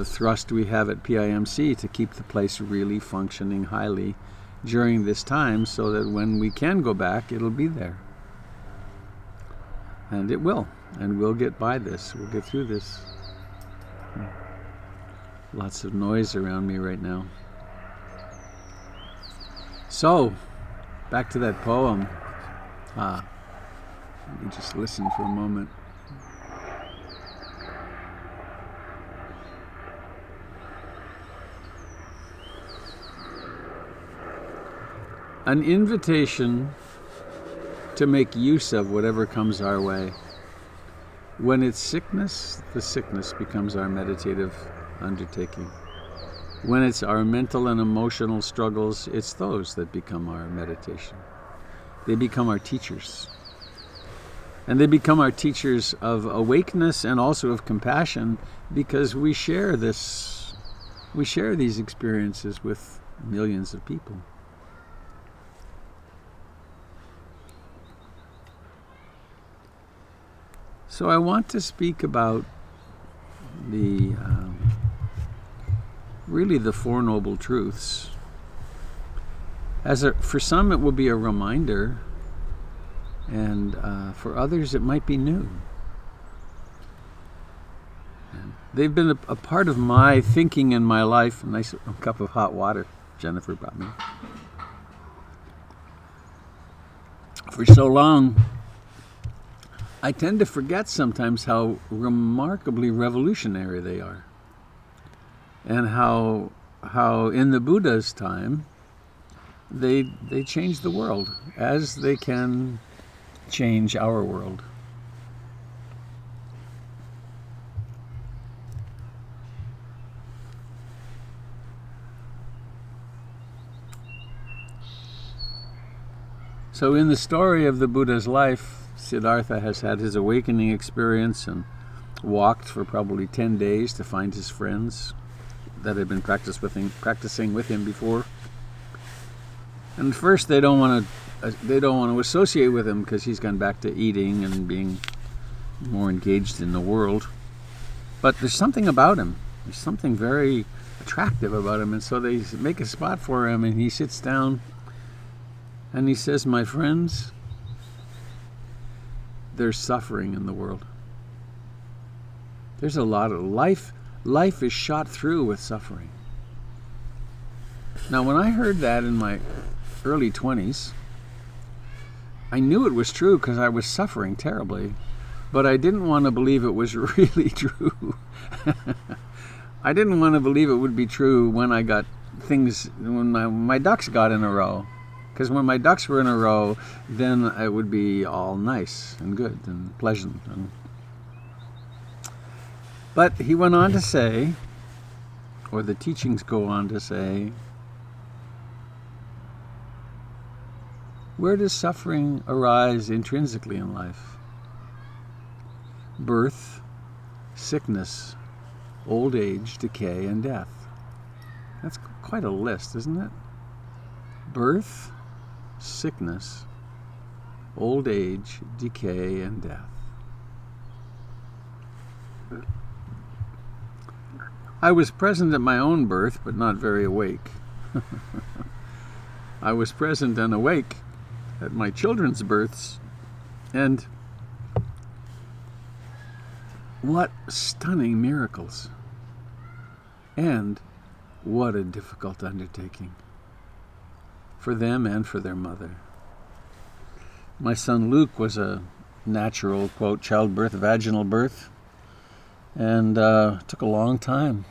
thrust we have at PIMC to keep the place really functioning highly during this time so that when we can go back, it'll be there. And it will. And we'll get by this. We'll get through this. Lots of noise around me right now. So, back to that poem. Let me just listen for a moment. An invitation to make use of whatever comes our way. When it's sickness, the sickness becomes our meditative undertaking. When it's our mental and emotional struggles, it's those that become our meditation. They become our teachers. And they become our teachers of awakeness and also of compassion because we share these experiences with millions of people. So I want to speak about really the Four Noble Truths. For some it will be a reminder, and for others it might be new. And they've been a part of my thinking in my life. A nice cup of hot water Jennifer brought me. For so long, I tend to forget sometimes how remarkably revolutionary they are. And how in the Buddha's time, they changed the world as they can change our world. So in the story of the Buddha's life, Siddhartha has had his awakening experience and walked for probably 10 days to find his friends that had been practicing with him before. And first they don't want to associate with him because he's gone back to eating and being more engaged in the world. But there's something about him. There's something very attractive about him, and so they make a spot for him, and he sits down and he says, "My friends, there's suffering in the world. There's a lot of life. Life is shot through with suffering." Now, when I heard that in my early 20s, I knew it was true because I was suffering terribly, but I didn't want to believe it was really true. I didn't want to believe it would be true when I got things, when my ducks got in a row. Because when my ducks were in a row, then it would be all nice and good and pleasant. But he went on to say, or the teachings go on to say, where does suffering arise intrinsically in life? Birth, sickness, old age, decay, and death. That's quite a list, isn't it? Birth, sickness, old age, decay, and death. I was present at my own birth, but not very awake. I was present and awake at my children's births, and what stunning miracles, and what a difficult undertaking for them and for their mother. My son Luke was a natural, quote, childbirth, vaginal birth, and took a long time.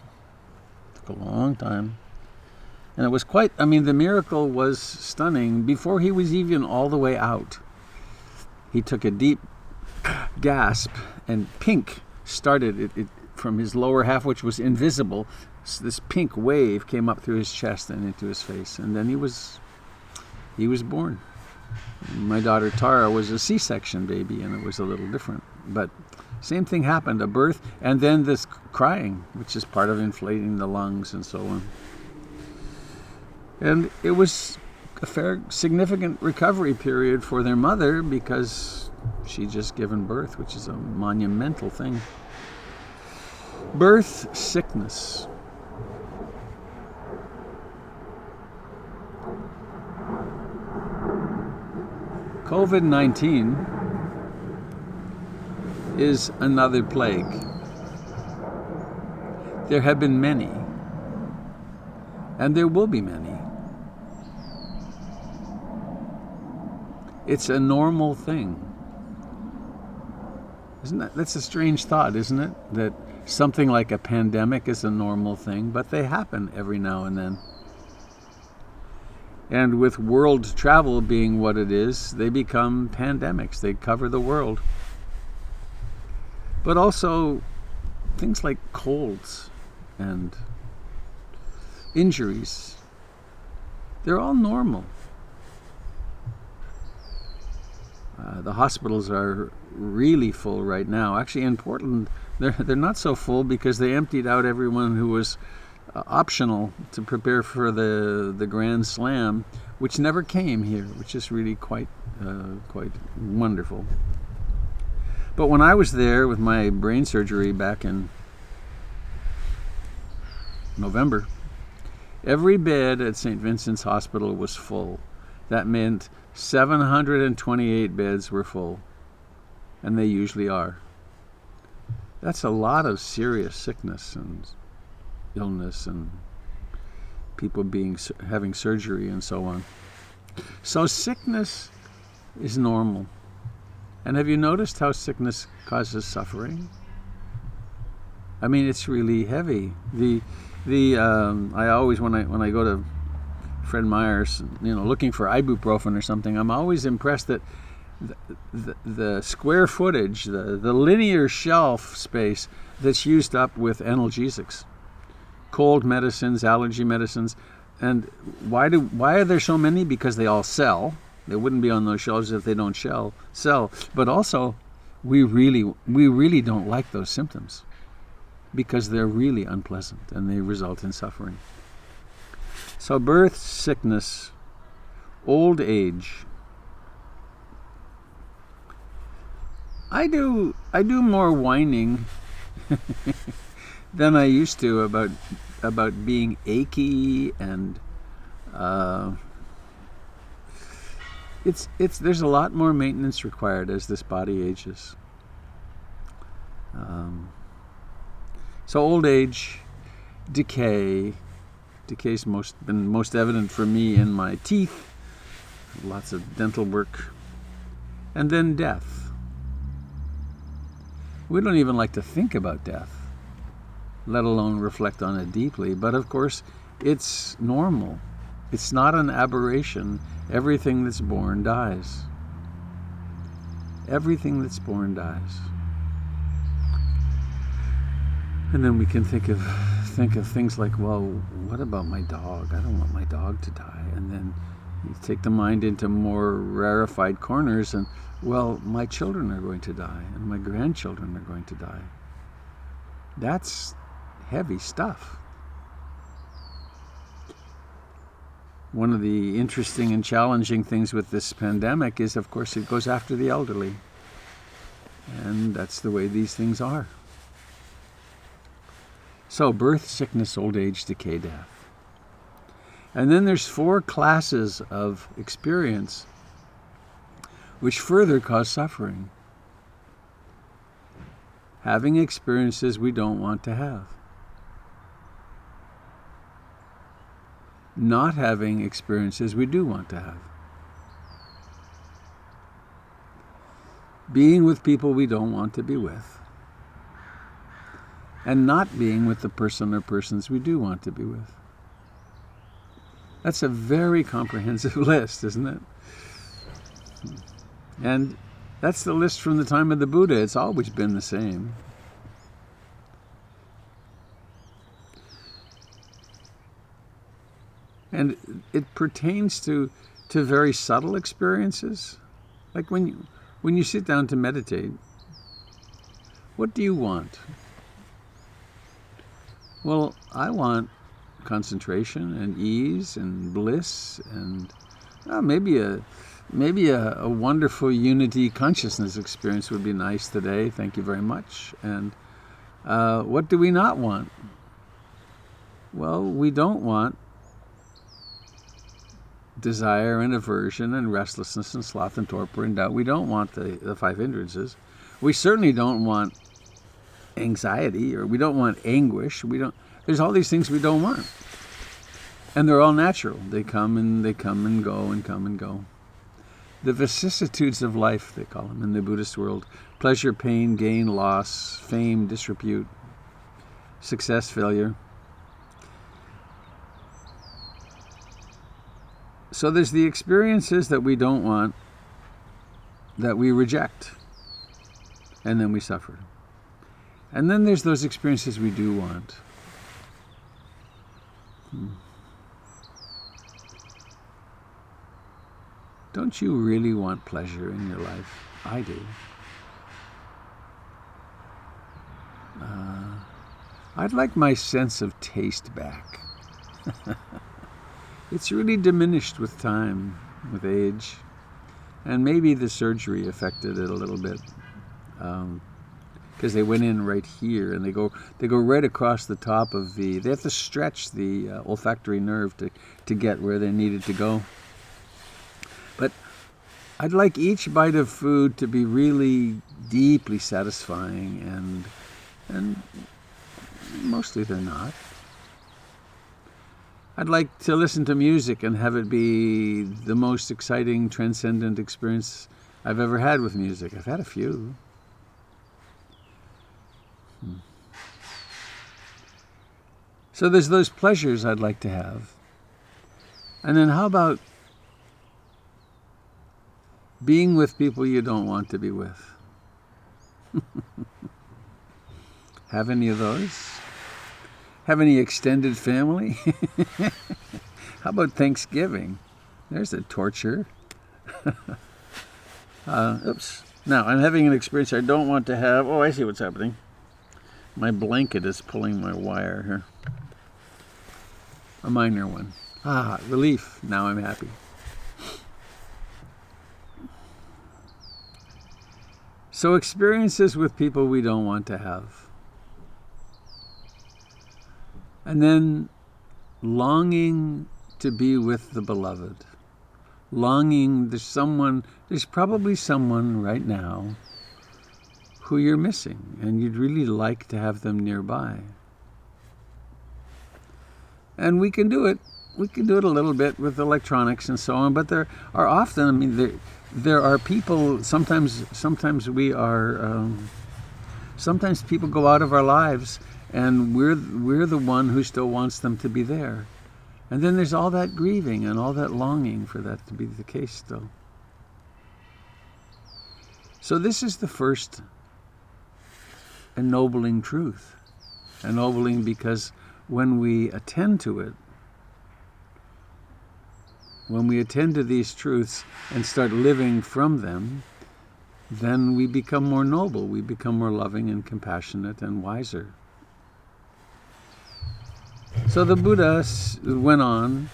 And it was quite, the miracle was stunning. Before he was even all the way out, he took a deep gasp, and pink started it from his lower half, which was invisible. So this pink wave came up through his chest and into his face, and then he was born. My daughter Tara was a C-section baby, and it was a little different, but same thing happened, a birth, and then this crying, which is part of inflating the lungs and so on. And it was a fair, significant recovery period for their mother, because she'd just given birth, which is a monumental thing. Birth, sickness. COVID-19 is another plague. There have been many, and there will be many. It's a normal thing. That's a strange thought, isn't it? That something like a pandemic is a normal thing, but they happen every now and then. And with world travel being what it is, they become pandemics. They cover the world. But also things like colds and injuries, they're all normal. The hospitals are really full right now. Actually, in Portland, they're not so full because they emptied out everyone who was optional to prepare for the Grand Slam, which never came here, which is really quite wonderful. But when I was there with my brain surgery back in November, every bed at St. Vincent's Hospital was full. That meant 728 beds were full, and they usually are. That's a lot of serious sickness and illness and people having surgery and so on. So sickness is normal. And have you noticed how sickness causes suffering? It's really heavy. I always, when I go to Fred Meyer's, looking for ibuprofen or something, I'm always impressed that the square footage, the linear shelf space that's used up with analgesics, cold medicines, allergy medicines. And why are there so many? Because they all sell. They wouldn't be on those shelves if they don't sell. But also, we really don't like those symptoms, because they're really unpleasant and they result in suffering. So birth, sickness, old age. I do more whining than I used to about being achy, and there's a lot more maintenance required as this body ages. So old age, decay's been most evident for me in my teeth, lots of dental work, and then death. We don't even like to think about death, let alone reflect on it deeply. But of course, it's normal. It's not an aberration. Everything that's born dies. Everything that's born dies. And then we can think of things like, well, what about my dog? I don't want my dog to die. And then you take the mind into more rarefied corners, and, well, my children are going to die, and my grandchildren are going to die. That's heavy stuff. One of the interesting and challenging things with this pandemic is, of course, it goes after the elderly. And that's the way these things are. So, birth, sickness, old age, decay, death. And then there's 4 classes of experience which further cause suffering. Having experiences we don't want to have. Not having experiences we do want to have. Being with people we don't want to be with. And not being with the person or persons we do want to be with. That's a very comprehensive list, isn't it? And that's the list from the time of the Buddha. It's always been the same. And it pertains to very subtle experiences. Like when you sit down to meditate, what do you want? Well, I want concentration and ease and bliss and maybe a wonderful unity consciousness experience would be nice today. Thank you very much. And what do we not want? Well, we don't want desire and aversion and restlessness and sloth and torpor and doubt. We don't want the 5 hindrances. We certainly don't want anxiety, or we don't want anguish. There's all these things we don't want. And they're all natural. They come and go and come and go. The vicissitudes of life, they call them in the Buddhist world. Pleasure, pain, gain, loss, fame, disrepute, success, failure. So there's the experiences that we don't want, that we reject, and then we suffer. And then there's those experiences we do want. Don't you really want pleasure in your life? I do. I'd like my sense of taste back. It's really diminished with time, with age. And maybe the surgery affected it a little bit. Because they went in right here, and they go right across the top of they have to stretch the olfactory nerve to get where they needed to go. But I'd like each bite of food to be really deeply satisfying, and mostly they're not. I'd like to listen to music and have it be the most exciting, transcendent experience I've ever had with music. I've had a few. So there's those pleasures I'd like to have. And then how about being with people you don't want to be with? Have any of those? Have any extended family? How about Thanksgiving? There's a torture. Oops. Now, I'm having an experience I don't want to have. Oh, I see what's happening. My blanket is pulling my wire here. A minor one. Relief. Now I'm happy. So experiences with people we don't want to have. And then longing to be with the beloved. Longing, there's probably someone right now who you're missing, and you'd really like to have them nearby. And we can do it. We can do it a little bit with electronics and so on, but there are often, there are people, sometimes we are, sometimes people go out of our lives, and we're the one who still wants them to be there. And then there's all that grieving and all that longing for that to be the case still. So this is the first ennobling truth. Ennobling because when we attend to it, when we attend to these truths and start living from them, then we become more noble, we become more loving and compassionate and wiser. So the Buddha went on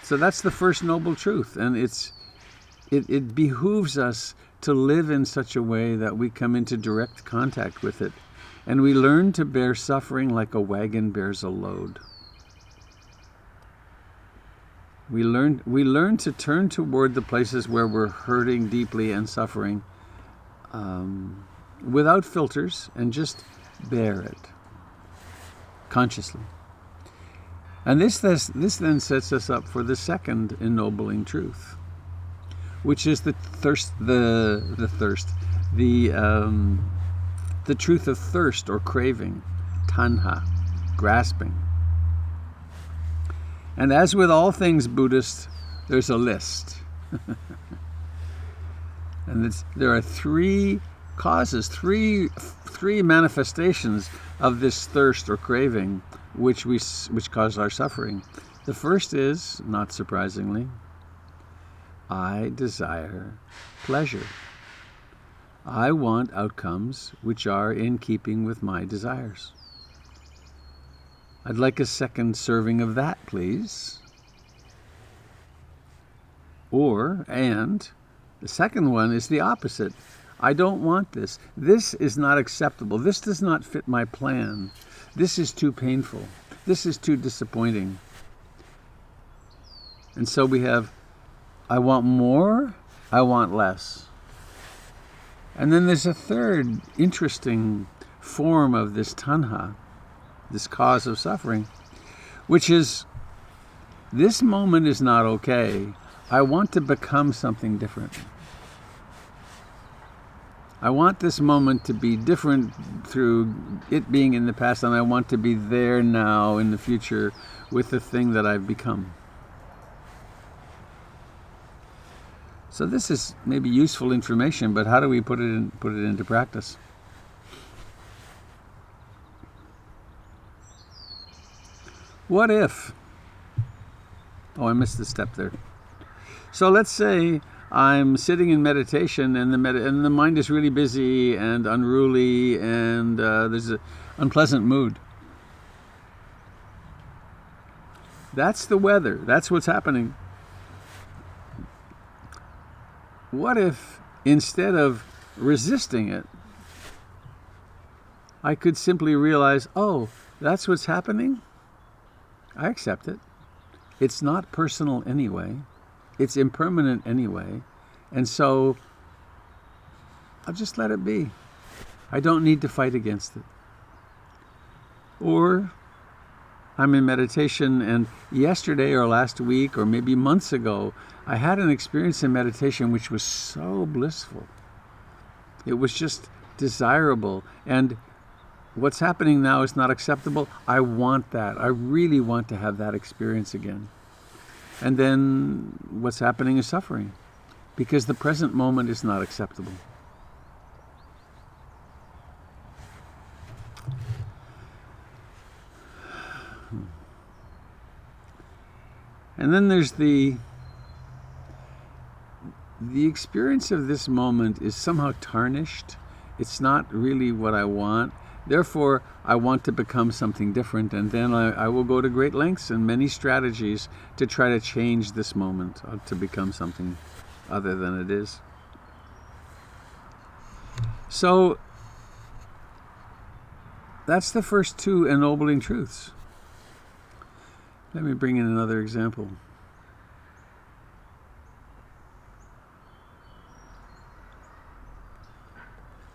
So that's the first noble truth, and it behooves us to live in such a way that we come into direct contact with it, and we learn to bear suffering like a wagon bears a load. We learn to turn toward the places where we're hurting deeply and suffering, without filters, and just bear it consciously. And this then sets us up for the second ennobling truth, which is the truth of thirst or craving, tanha, grasping. And as with all things Buddhist, there's a list. And there are three causes, three manifestations of this thirst or craving which cause our suffering. The first is, not surprisingly, I desire pleasure. I want outcomes which are in keeping with my desires. I'd like a second serving of that, please. And the second one is the opposite. I don't want this. This is not acceptable. This does not fit my plan. This is too painful. This is too disappointing. And so we have, I want more, I want less. And then there's a third interesting form of this tanha, this cause of suffering, which is, this moment is not okay. I want to become something different. I want this moment to be different through it being in the past, and I want to be there now in the future with the thing that I've become. So this is maybe useful information, but how do we put it into practice? What if? Oh, I missed a step there. So let's say I'm sitting in meditation, and the mind is really busy and unruly, and there's an unpleasant mood. That's the weather. That's what's happening. What if, instead of resisting it, I could simply realize, oh, that's what's happening? I accept it. It's not personal anyway. It's impermanent anyway. And so I'll just let it be. I don't need to fight against it. Or I'm in meditation, and yesterday or last week or maybe months ago, I had an experience in meditation which was so blissful. It was just desirable. And what's happening now is not acceptable. I want that. I really want to have that experience again. And then what's happening is suffering, because the present moment is not acceptable. And then there's the experience of this moment is somehow tarnished. It's not really what I want. Therefore, I want to become something different, and then I will go to great lengths and many strategies to try to change this moment, to become something other than it is. So, that's the first two ennobling truths. Let me bring in another example.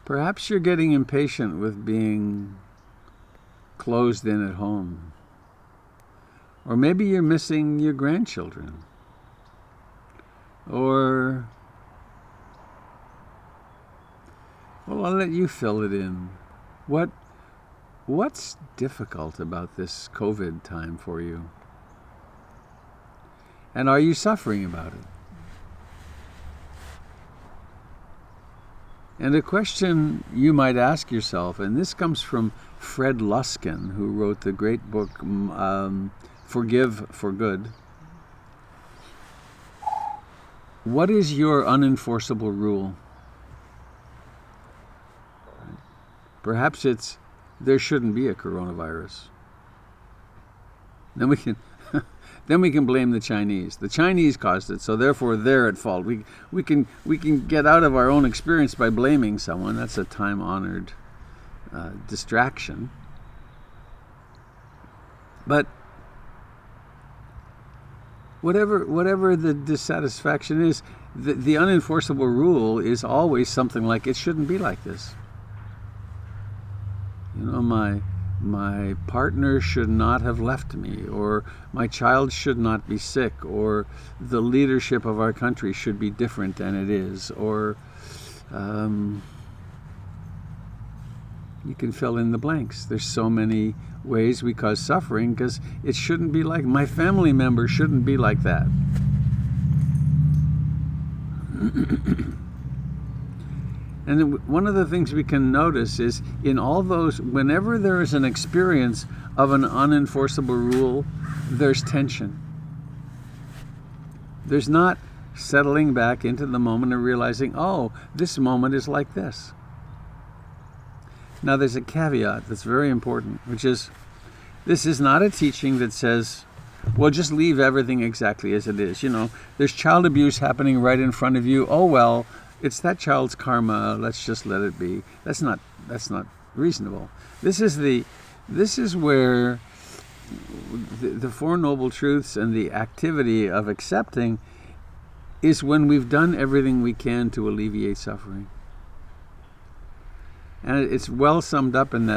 Perhaps you're getting impatient with being closed in at home. Or maybe you're missing your grandchildren. Or, well, I'll let you fill it in. What's difficult about this COVID time for you? And are you suffering about it? And a question you might ask yourself, and this comes from Fred Luskin, who wrote the great book, Forgive for Good. What is your unenforceable rule? Perhaps it's, there shouldn't be a coronavirus. Then we can then we can blame the Chinese. The Chinese caused it, so therefore they're at fault. We can get out of our own experience by blaming someone. That's a time-honored distraction. But whatever the dissatisfaction is, the unenforceable rule is always something like, it shouldn't be like this. You know, my partner should not have left me, or my child should not be sick, or the leadership of our country should be different than it is, or you can fill in the blanks. There's so many ways we cause suffering because it shouldn't be like, my family member shouldn't be like that. And one of the things we can notice is in all those, whenever there is an experience of an unenforceable rule, there's tension. There's not settling back into the moment and realizing, oh, this moment is like this. Now there's a caveat that's very important, which is, this is not a teaching that says, well, just leave everything exactly as it is. You know, there's child abuse happening right in front of you. Oh, well, it's that child's karma. Let's just let it be. That's not reasonable. This is where the Four Noble Truths and the activity of accepting is when we've done everything we can to alleviate suffering. And it's well summed up in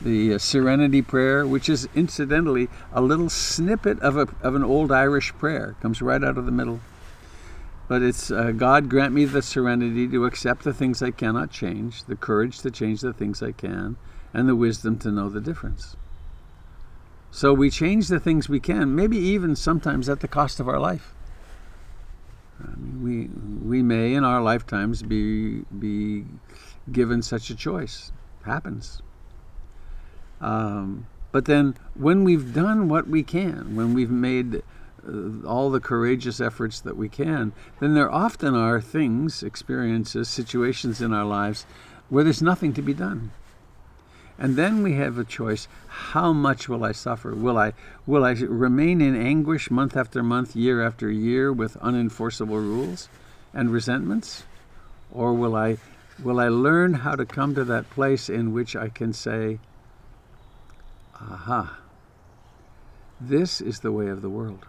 the Serenity Prayer, which is incidentally a little snippet of an old Irish prayer. It comes right out of the middle. But it's, God grant me the serenity to accept the things I cannot change, the courage to change the things I can, and the wisdom to know the difference. So we change the things we can, maybe even sometimes at the cost of our life. I mean, we may in our lifetimes be given such a choice. It happens. But then when we've done what we can, when we've made all the courageous efforts that we can, then there often are things, experiences, situations in our lives where there's nothing to be done. And then we have a choice. How much will I suffer? Will I remain in anguish month after month, year after year with unenforceable rules and resentments? Or will I learn how to come to that place in which I can say, aha, this is the way of the world.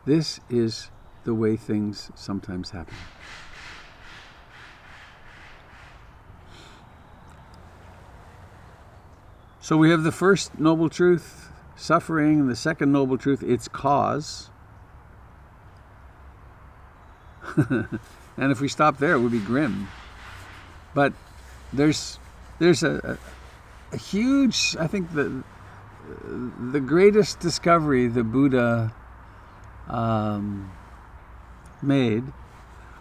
This is the way things sometimes happen. So we have the first noble truth, suffering, and the second noble truth, its cause. And if we stop there, it would be grim. But there's a huge, I think the greatest discovery the Buddha made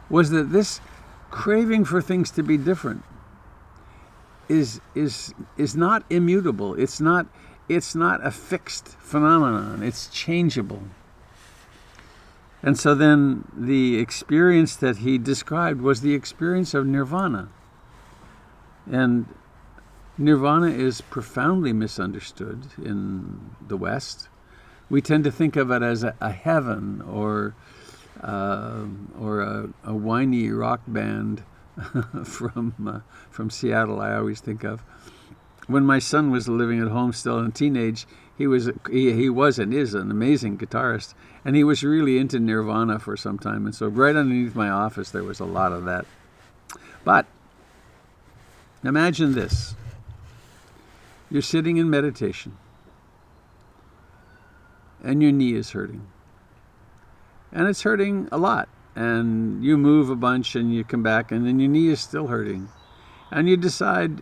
was that this craving for things to be different is not immutable. It's not a fixed phenomenon. It's changeable. And so then the experience that he described was the experience of nirvana. And nirvana is profoundly misunderstood in the West. We tend to think of it as a heaven or a whiny rock band from Seattle. I always think of when my son was living at home still in teenage. He was and is an amazing guitarist, and he was really into Nirvana for some time. And so right underneath my office there was a lot of that. But imagine this: you're sitting in meditation, and your knee is hurting. And it's hurting a lot. And you move a bunch and you come back and then your knee is still hurting. And you decide,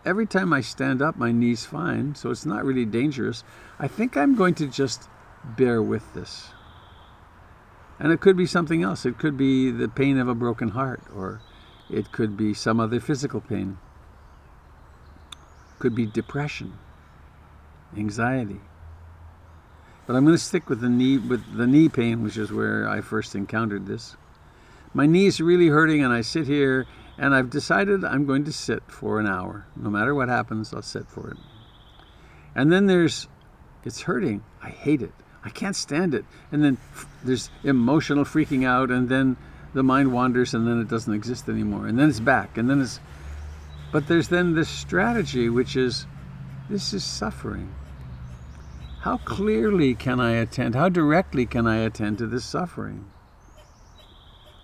every time I stand up, my knee's fine, so it's not really dangerous. I think I'm going to just bear with this. And it could be something else. It could be the pain of a broken heart, or it could be some other physical pain. It could be depression, anxiety. But I'm going to stick with the knee pain, which is where I first encountered this. My knee's really hurting, and I sit here, and I've decided I'm going to sit for an hour. No matter what happens, I'll sit for it. And then it's hurting. I hate it. I can't stand it. And then there's emotional freaking out, and then the mind wanders, and then it doesn't exist anymore. And then it's back, and then it's... But there's then this strategy, which is, this is suffering. How clearly can I attend? How directly can I attend to this suffering?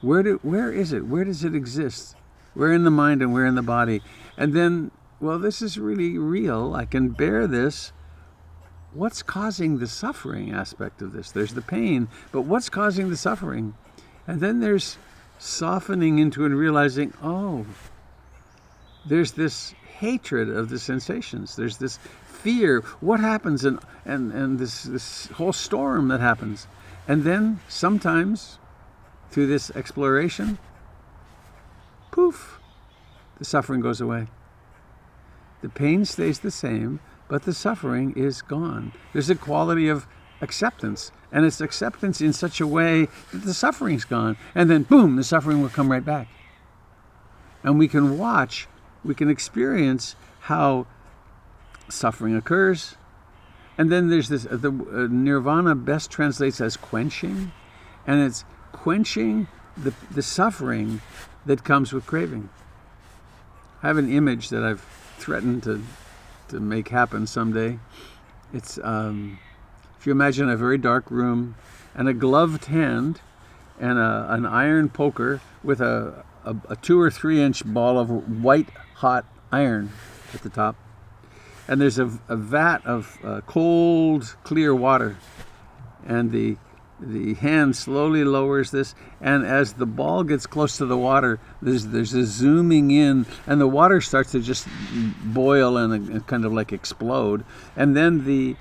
Where is it? Where does it exist? Where in the mind and where in the body? And then, well, this is really real. I can bear this. What's causing the suffering aspect of this? There's the pain, but what's causing the suffering? And then there's softening into and realizing, oh, there's this hatred of the sensations. There's this fear. What happens? And this whole storm that happens. And then sometimes through this exploration, poof, the suffering goes away. The pain stays the same, but the suffering is gone. There's a quality of acceptance, and it's acceptance in such a way that the suffering's gone. And then, boom, the suffering will come right back. And we can watch, we can experience how suffering occurs. And then there's this, Nirvana best translates as quenching, and it's quenching the suffering that comes with craving. I have an image that I've threatened to make happen someday. It's if you imagine a very dark room and a gloved hand and an iron poker with a 2 or 3 inch ball of white hot iron at the top, and there's a vat of cold clear water, and the hand slowly lowers this, and as the ball gets close to the water, there's a zooming in, and the water starts to just boil and kind of like explode, and then the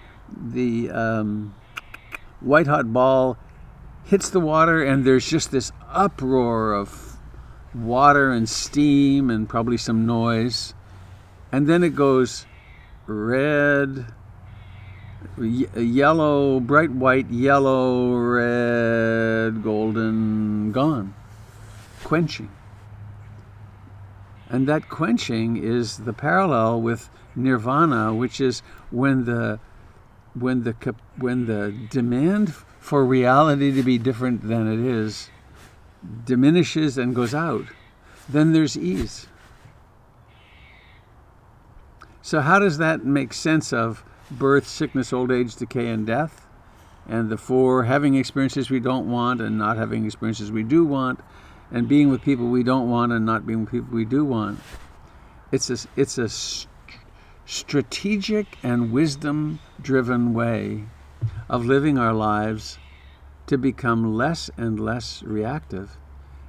white hot ball hits the water, and there's just this uproar of water and steam and probably some noise, and then it goes red, yellow, bright white, yellow, red, golden, gone. Quenching. And that quenching is the parallel with nirvana, which is when the demand for reality to be different than it is diminishes and goes out. Then there's ease. So how does that make sense of birth, sickness, old age, decay, and death, and the 4 having experiences we don't want and not having experiences we do want, and being with people we don't want and not being with people we do want? It's a strategic and wisdom-driven way of living our lives to become less and less reactive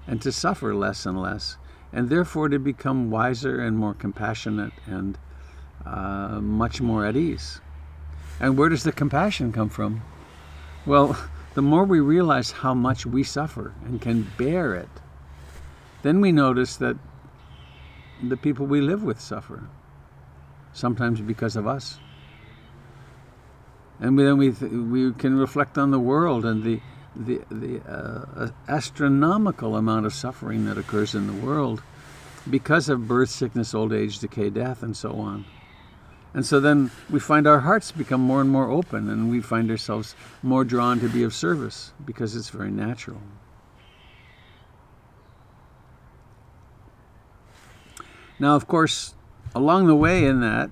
and to suffer less and less, and therefore to become wiser and more compassionate and much more at ease. And where does the compassion come from? Well, the more we realize how much we suffer and can bear it, then we notice that the people we live with suffer, sometimes because of us. And then we can reflect on the world and the astronomical amount of suffering that occurs in the world because of birth, sickness, old age, decay, death, and so on. And so then we find our hearts become more and more open, and we find ourselves more drawn to be of service because it's very natural. Now, of course, along the way in that,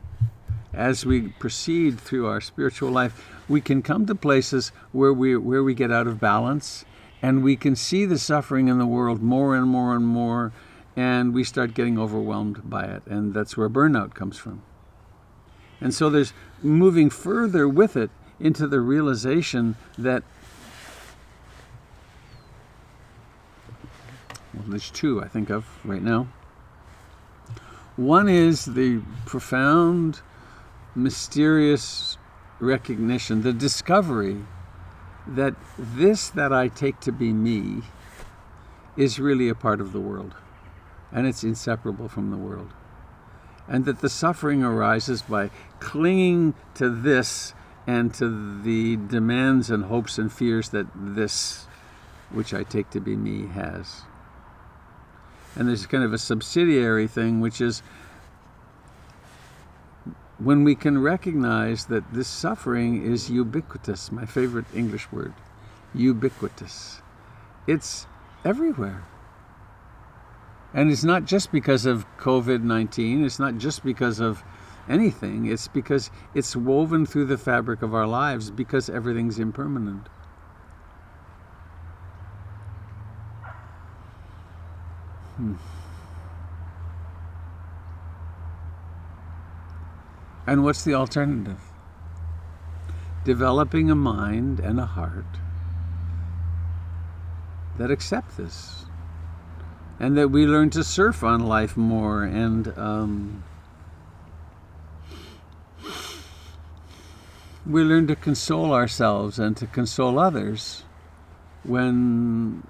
as we proceed through our spiritual life, we can come to places where we get out of balance, and we can see the suffering in the world more and more and more, and we start getting overwhelmed by it, and that's where burnout comes from. And so there's moving further with it into the realization that, well, there's 2 I think of right now. One is the profound, mysterious recognition, the discovery that this that I take to be me is really a part of the world, and it's inseparable from the world. And that the suffering arises by clinging to this and to the demands and hopes and fears that this, which I take to be me, has. And there's kind of a subsidiary thing, which is when we can recognize that this suffering is ubiquitous, my favorite English word, ubiquitous. It's everywhere. And it's not just because of COVID-19, it's not just because of anything, it's because it's woven through the fabric of our lives because everything's impermanent. And what's the alternative? Developing a mind and a heart that accept this, and that we learn to surf on life more, and we learn to console ourselves and to console others when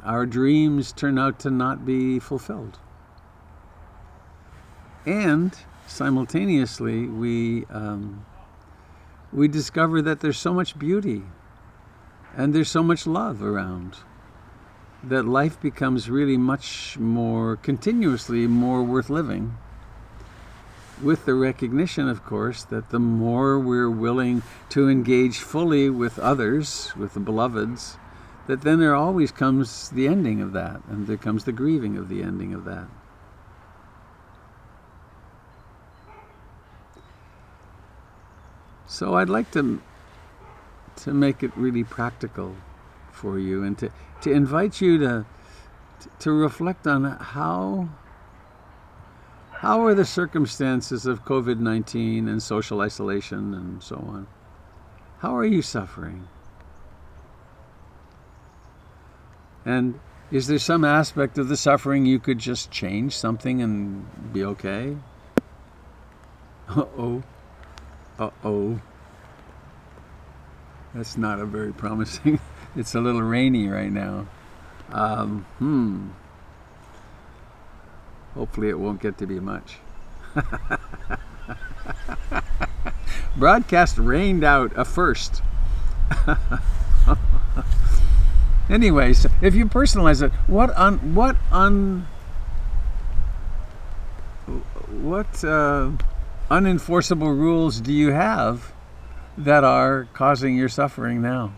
our dreams turn out to not be fulfilled. And simultaneously, we discover that there's so much beauty and there's so much love around that life becomes really much more, continuously more worth living, with the recognition, of course, that the more we're willing to engage fully with others, with the beloveds, that then there always comes the ending of that, and there comes the grieving of the ending of that. So I'd like to make it really practical for you, and to invite you to reflect on how are the circumstances of COVID-19 and social isolation and so on. How are you suffering? And is there some aspect of the suffering you could just change something and be okay? Uh-oh. Uh-oh. That's not a very promising. It's a little rainy right now. Hopefully it won't get to be much. Broadcast rained out, a first. Anyways, if you personalize it, what unenforceable rules do you have that are causing your suffering now?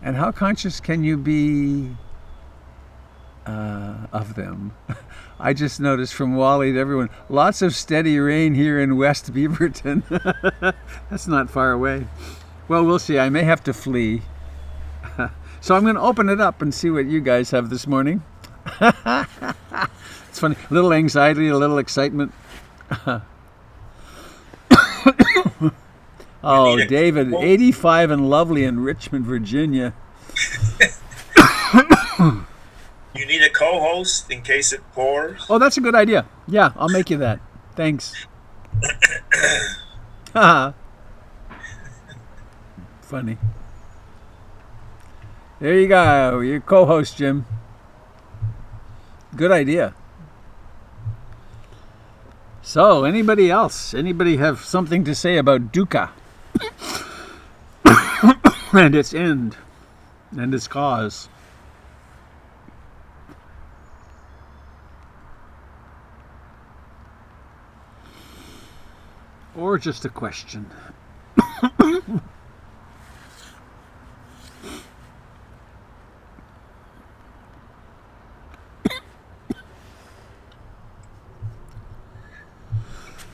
And how conscious can you be of them? I just noticed from Wally to everyone, lots of steady rain here in West Beaverton. That's not far away. Well, we'll see. I may have to flee. So I'm going to open it up and see what you guys have this morning. It's funny. A little anxiety, a little excitement. Oh, David, 85 and lovely in Richmond, Virginia. You need a co-host in case it pours? Oh, that's a good idea. Yeah, I'll make you that. Thanks. Funny. There you go. Your co-host, Jim. Good idea. So, anybody else? Anybody have something to say about dukkha and its end and its cause? Or just a question?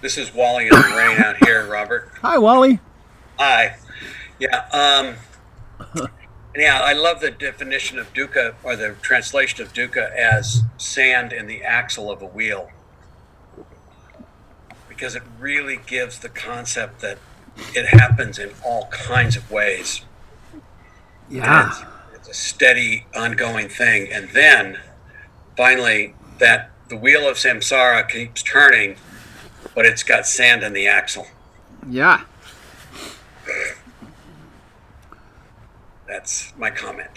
This is Wally in the rain out here, Robert. Hi, Wally. Hi. Yeah. Yeah, I love the definition of dukkha, or the translation of dukkha, as sand in the axle of a wheel, because it really gives the concept that it happens in all kinds of ways. Yeah. It's a steady, ongoing thing, and then finally, that the wheel of samsara keeps turning, but it's got sand in the axle. Yeah. That's my comment.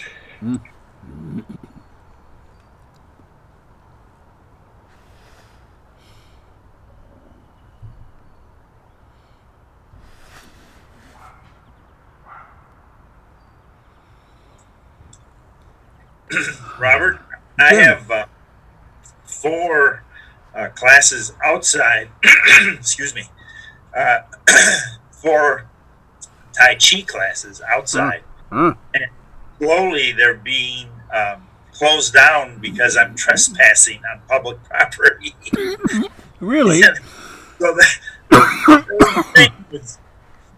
Robert, I have 4 classes outside, excuse me, uh, for Tai Chi classes outside. And slowly they're being closed down because I'm trespassing on public property. Really? So the thing is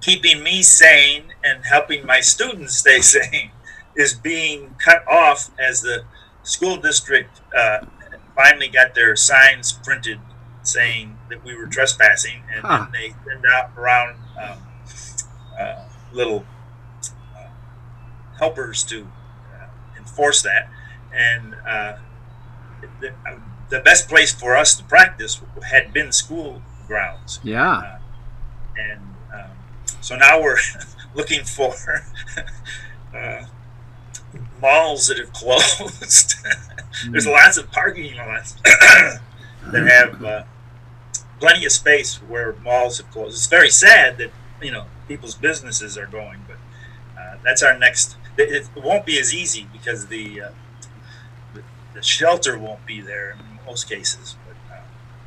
keeping me sane and helping my students stay sane is being cut off as the school district finally got their signs printed saying that we were trespassing, and then they send out around little helpers to enforce that. And the best place for us to practice had been school grounds. Yeah. And so now we're looking for malls that have closed. There's lots of parking lots that have plenty of space where malls have closed. It's very sad that people's businesses are going, but that's our next. It won't be as easy because the shelter won't be there in most cases. But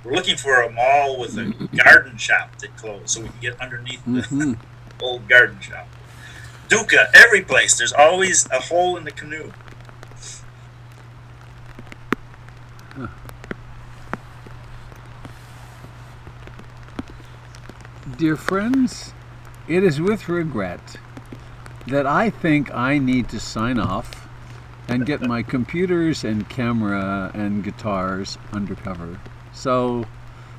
we're looking for a mall with a garden shop that closed, so we can get underneath the old garden shop. Duca, every place. There's always a hole in the canoe. Dear friends, it is with regret that I think I need to sign off and get my computers and camera and guitars undercover. So,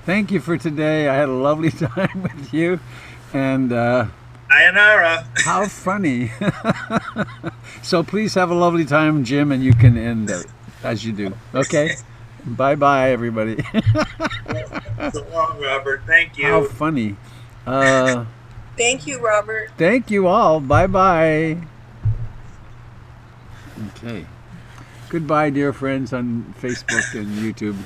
thank you for today. I had a lovely time with you, and Sayonara. how funny. So please have a lovely time, Jim, and you can end as you do. Okay? Bye-bye, everybody. So long, Robert. Thank you. How funny. Thank you, Robert. Thank you all. Bye-bye. Okay. Goodbye, dear friends on Facebook and YouTube.